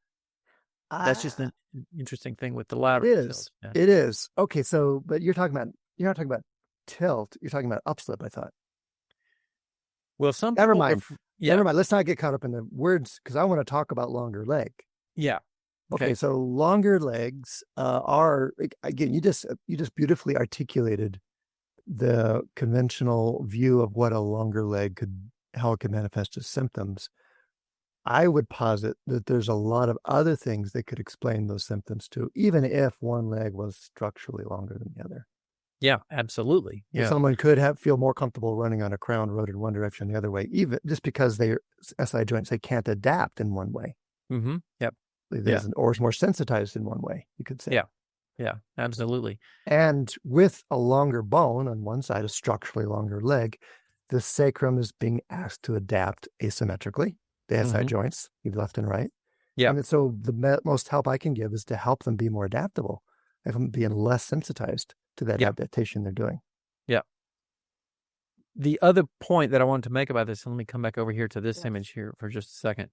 that's just an interesting thing with the lateral tilt. It is. Okay, so but you're not talking about tilt, you're talking about upslip, I thought. Well, some never mind. Never mind. Let's not get caught up in the words because I want to talk about longer leg. Yeah. Okay, so longer legs are, again, you just beautifully articulated the conventional view of what a longer leg how it could manifest as symptoms. I would posit that there's a lot of other things that could explain those symptoms too, even if one leg was structurally longer than the other. Yeah, absolutely. Yeah. Someone could feel more comfortable running on a crown road in one direction the other way, even just because their SI joints, they can't adapt in one way. Mm-hmm. Yep. Or is more sensitized in one way, you could say. Yeah. Yeah, absolutely. And with a longer bone on one side, a structurally longer leg, the sacrum is being asked to adapt asymmetrically, the SI joints, left and right. Yeah. And so the most help I can give is to help them be more adaptable, have them being less sensitized to that adaptation they're doing. Yeah. The other point that I wanted to make about this, and let me come back over here to this image here for just a second,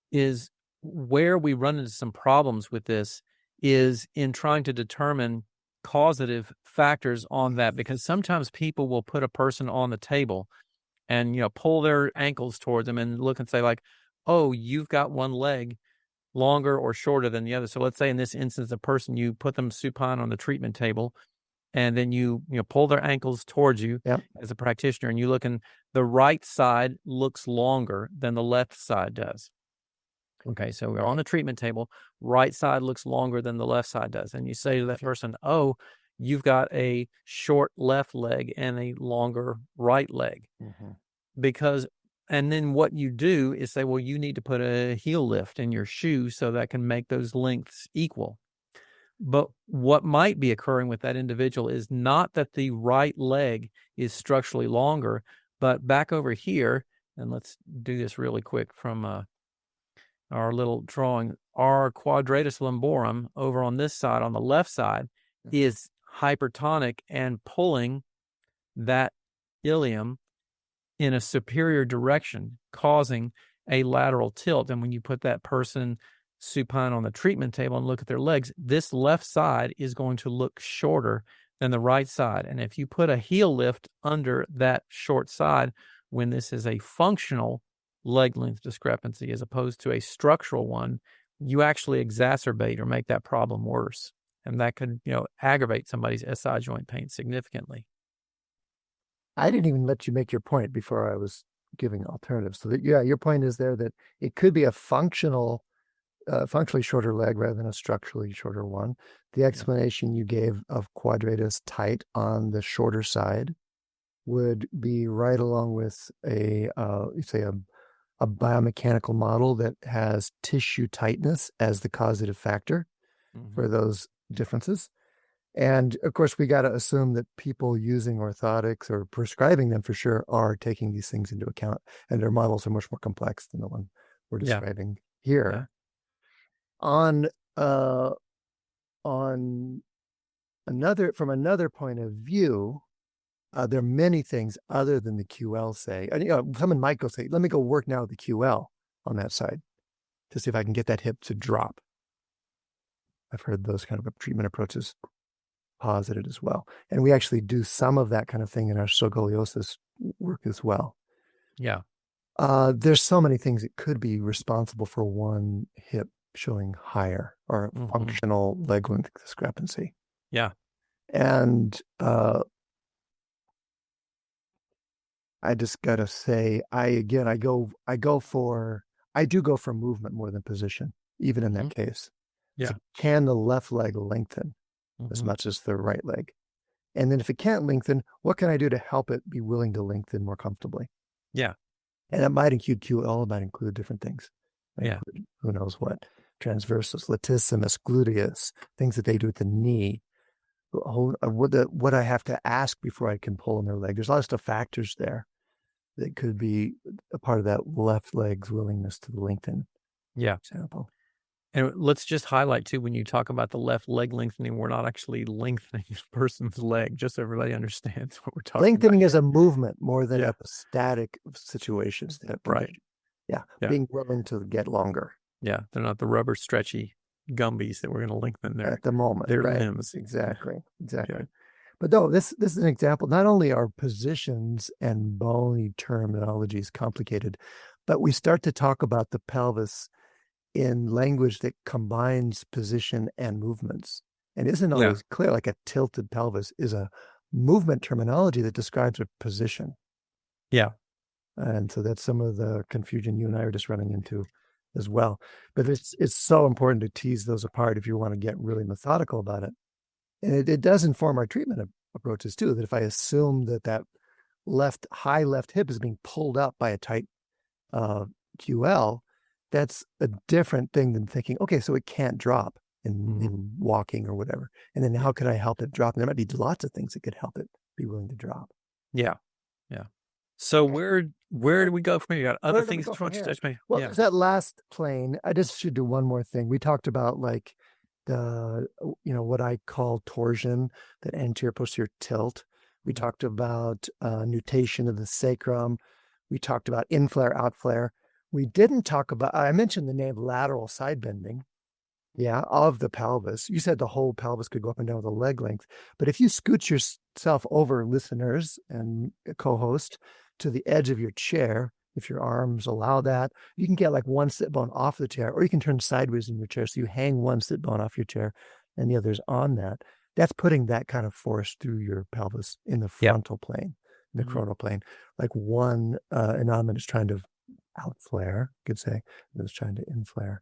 is where we run into some problems with this is in trying to determine causative factors on that, because sometimes people will put a person on the table and, pull their ankles towards them and look and say like, oh, you've got one leg longer or shorter than the other. So let's say in this instance, the person, you put them supine on the treatment table, and then you pull their ankles towards you as a practitioner, and you look, and the right side looks longer than the left side does. Okay, so we're on the treatment table, right side looks longer than the left side does. And you say to that person, oh, you've got a short left leg and a longer right leg. Mm-hmm. And then what you do is say, well, you need to put a heel lift in your shoe so that can make those lengths equal. But what might be occurring with that individual is not that the right leg is structurally longer, but back over here, and let's do this really quick from our little drawing, our quadratus lumborum over on this side, on the left side, is hypertonic and pulling that ilium in a superior direction, causing a lateral tilt. And when you put that person supine on the treatment table and look at their legs, this left side is going to look shorter than the right side. And if you put a heel lift under that short side, when this is a functional leg length discrepancy as opposed to a structural one, you actually exacerbate or make that problem worse. And that could, aggravate somebody's SI joint pain significantly. I didn't even let you make your point before I was giving alternatives. So that, your point is there that it could be a functionally shorter leg rather than a structurally shorter one. The explanation you gave of quadratus tight on the shorter side would be right along with a biomechanical model that has tissue tightness as the causative factor for those differences. And of course, we got to assume that people using orthotics or prescribing them for sure are taking these things into account, and their models are much more complex than the one we're describing here. Yeah. From another point of view, there are many things other than the QL say. And, someone might go say, let me go work now with the QL on that side to see if I can get that hip to drop. I've heard those kind of treatment approaches posited as well. And we actually do some of that kind of thing in our scoliosis work as well. Yeah. There's so many things that could be responsible for one hip showing higher or functional leg length discrepancy. Yeah. And I just gotta say, I do go for movement more than position, even in that case. Yeah. So can the left leg lengthen as much as the right leg? And then if it can't lengthen, what can I do to help it be willing to lengthen more comfortably? Yeah. And it might include QL, it might include different things. Yeah. Who knows what? Transversus, latissimus, gluteus, things that they do with the knee. What I have to ask before I can pull on their leg. There's lots of factors there that could be a part of that left leg's willingness to lengthen. Yeah. For example. And let's just highlight too, when you talk about the left leg lengthening, we're not actually lengthening the person's leg, just so everybody understands what we're talking Lengthening about. is a movement more than a static situation. Right. Yeah. Being willing to get longer. Yeah. They're not the rubber stretchy Gumbies that we're going to lengthen their at the moment. Their right. limbs. Exactly. Yeah. But no, this is an example. Not only are positions and bony terminologies complicated, but we start to talk about the pelvis in language that combines position and movements and isn't always clear. Like a tilted pelvis is a movement terminology that describes a position. Yeah. And so that's some of the confusion you and I are just running into as well. But it's so important to tease those apart if you want to get really methodical about it. And it does inform our treatment approaches too, that if I assume that high left hip is being pulled up by a tight QL, that's a different thing than thinking, okay, so it can't drop in walking or whatever. And then how could I help it drop? And there might be lots of things that could help it be willing to drop. Yeah. Yeah. So where do we go from here? You got other things that you want to touch me? Well, there's that last plane. I just should do one more thing. We talked about like the, what I call torsion, that anterior posterior tilt. We talked about nutation of the sacrum. We talked about inflare, outflare. We didn't talk about, I mentioned the name lateral side bending, of the pelvis. You said the whole pelvis could go up and down with a leg length. But if you scoot yourself over, listeners and co-host, to the edge of your chair, if your arms allow that, you can get like one sit bone off the chair, or you can turn sideways in your chair. So you hang one sit bone off your chair and the other's on that. That's putting that kind of force through your pelvis in the frontal plane, in the coronal plane. Like one innominate is trying to outflare, you could say, and it's trying to inflare.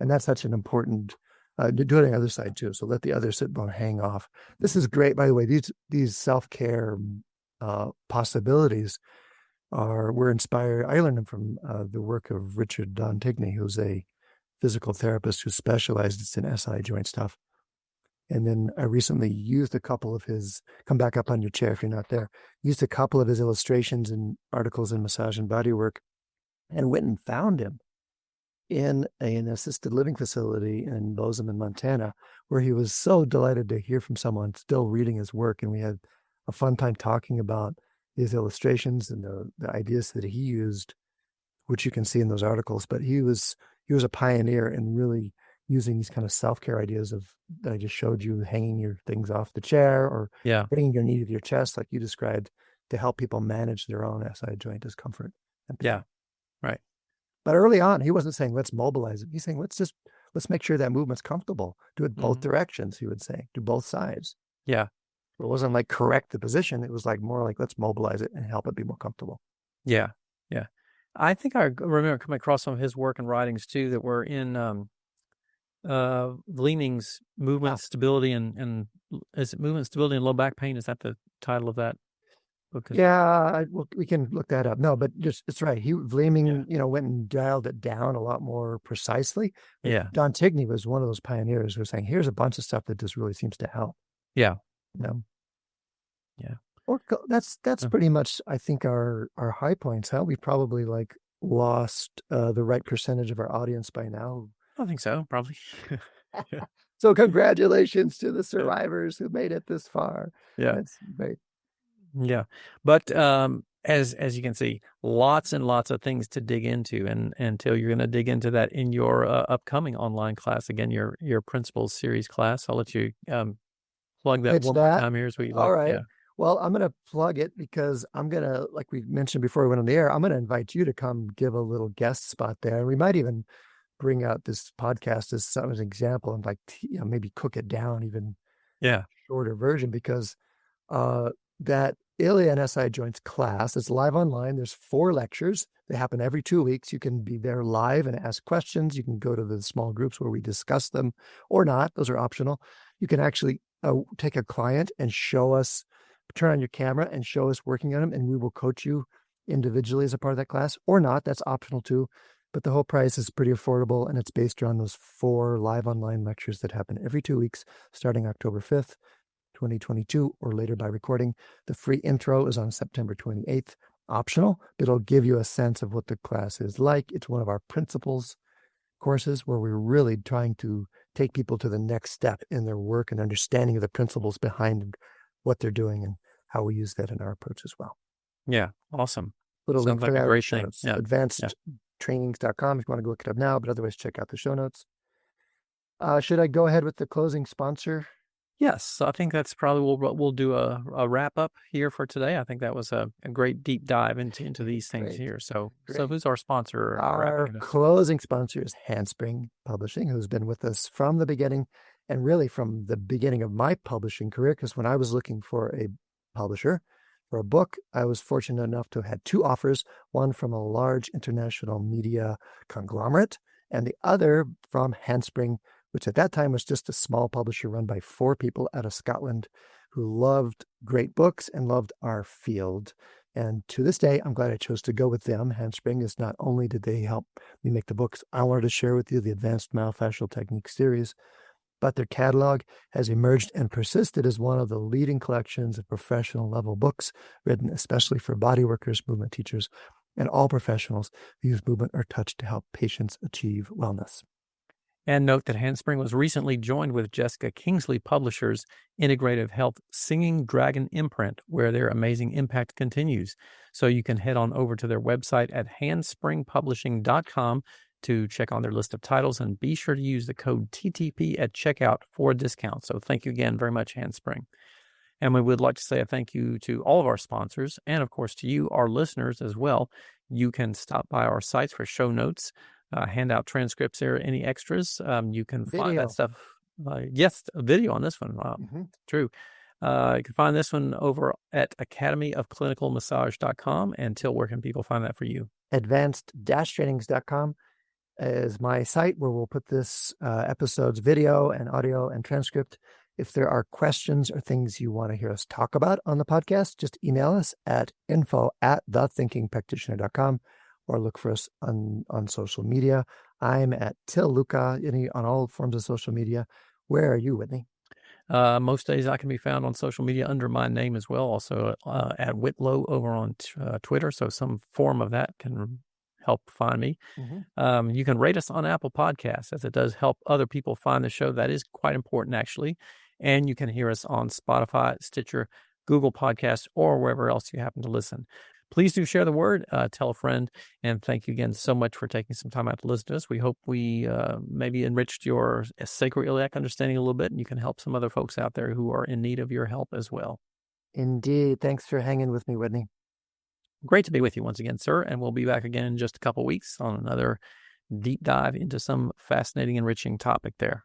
And that's such an important, do it on the other side too. So let the other sit bone hang off. This is great, by the way. These self-care possibilities were inspired. I learned them from the work of Richard DonTigny, who's a physical therapist who specializes in SI joint stuff. And then I recently used a couple of his, come back up on your chair if you're not there, used a couple of his illustrations and articles in Massage and Bodywork, and went and found him in an assisted living facility in Bozeman, Montana, where he was so delighted to hear from someone still reading his work. And we had a fun time talking about his illustrations and the ideas that he used, which you can see in those articles. But he was a pioneer in really using these kind of self-care ideas that I just showed you, hanging your things off the chair or bringing your knee to your chest, like you described, to help people manage their own SI joint discomfort. Yeah, right. But early on, he wasn't saying, let's mobilize it. He's saying, let's make sure that movement's comfortable. Do it both directions, he would say. Do both sides. Yeah. It wasn't like correct the position. It was like more like, let's mobilize it and help it be more comfortable. Yeah. Yeah. I think I remember coming across some of his work and writings too, that were in Leaning's Movement Stability and is it Movement Stability and Low Back Pain? Is that the title of that book? We can look that up. No, but it's right. Leeming, went and dialed it down a lot more precisely. Yeah. DonTigny was one of those pioneers who was saying, here's a bunch of stuff that just really seems to help. Yeah. Yeah. Or that's pretty much, I think, our high points. Huh? We probably lost the right percentage of our audience by now. I think so, probably. So congratulations to the survivors who made it this far. Yeah. That's great. Yeah. But as you can see, lots and lots of things to dig into, and until you're going to dig into that in your upcoming online class, again, your principles series class. I'll let you plug that one more time here. Is what you like. All right. Yeah. Well, I'm going to plug it because I'm going to, like we mentioned before we went on the air, I'm going to invite you to come give a little guest spot there. We might even bring out this podcast as an example and like, maybe cook it down even shorter version, because that Ilia and SI joints class is live online. There's 4 lectures. They happen every 2 weeks. You can be there live and ask questions. You can go to the small groups where we discuss them or not. Those are optional. You can actually take a client and show us, turn on your camera and show us working on them, and we will coach you individually as a part of that class or not. That's optional too. But the whole price is pretty affordable, and it's based around those 4 live online lectures that happen every 2 weeks, starting October 5th, 2022, or later by recording. The free intro is on September 28th, optional, but it'll give you a sense of what the class is like. It's one of our principles courses where we're really trying to take people to the next step in their work and understanding of the principles behind what they're doing and how we use that in our approach as well. Yeah, awesome. Little Sounds link for like a that. great thing. Yeah. Advancedtrainings.com if you want to go look it up now, but otherwise check out the show notes. Should I go ahead with the closing sponsor? Yes, I think that's probably we'll do a wrap up here for today. I think that was a great deep dive into these things here. So who's our sponsor? Our closing sponsor is Handspring Publishing, who's been with us from the beginning, and really from the beginning of my publishing career, because when I was looking for a publisher for a book, I was fortunate enough to have had 2 offers, one from a large international media conglomerate and the other from Handspring, which at that time was just a small publisher run by 4 people out of Scotland who loved great books and loved our field. And to this day, I'm glad I chose to go with them. Handspring is not only did they help me make the books I wanted to share with you, the Advanced Myofascial Technique series, but their catalog has emerged and persisted as one of the leading collections of professional level books written especially for body workers, movement teachers, and all professionals who use movement or touch to help patients achieve wellness. And note that Handspring was recently joined with Jessica Kingsley Publishers' Integrative Health Singing Dragon imprint, where their amazing impact continues. So you can head on over to their website at handspringpublishing.com to check on their list of titles, and be sure to use the code TTP at checkout for a discount. So thank you again very much, Handspring. And we would like to say a thank you to all of our sponsors, and of course to you, our listeners, as well. You can stop by our sites for show notes, hand out transcripts there, any extras. You can find that stuff. Yes, a video on this one. True. You can find this one over at academyofclinicalmassage.com. And Til, where can people find that for you? Advanced-trainings.com is my site where we'll put this episode's video and audio and transcript. If there are questions or things you want to hear us talk about on the podcast, just email us at info@thethinkingpractitioner.com or look for us on social media. I'm at Til Luchau on all forms of social media. Where are you, Whitney? Most days I can be found on social media under my name as well. Also at Whitney Lowe over on Twitter. So some form of that can help find me. You can rate us on Apple Podcasts, as it does help other people find the show. That is quite important, actually. And you can hear us on Spotify, Stitcher, Google Podcasts, or wherever else you happen to listen. Please do share the word, tell a friend, and thank you again so much for taking some time out to listen to us. We hope we maybe enriched your sacroiliac understanding a little bit, and you can help some other folks out there who are in need of your help as well. Indeed. Thanks for hanging with me, Whitney. Great to be with you once again, sir, and we'll be back again in just a couple weeks on another deep dive into some fascinating, enriching topic there.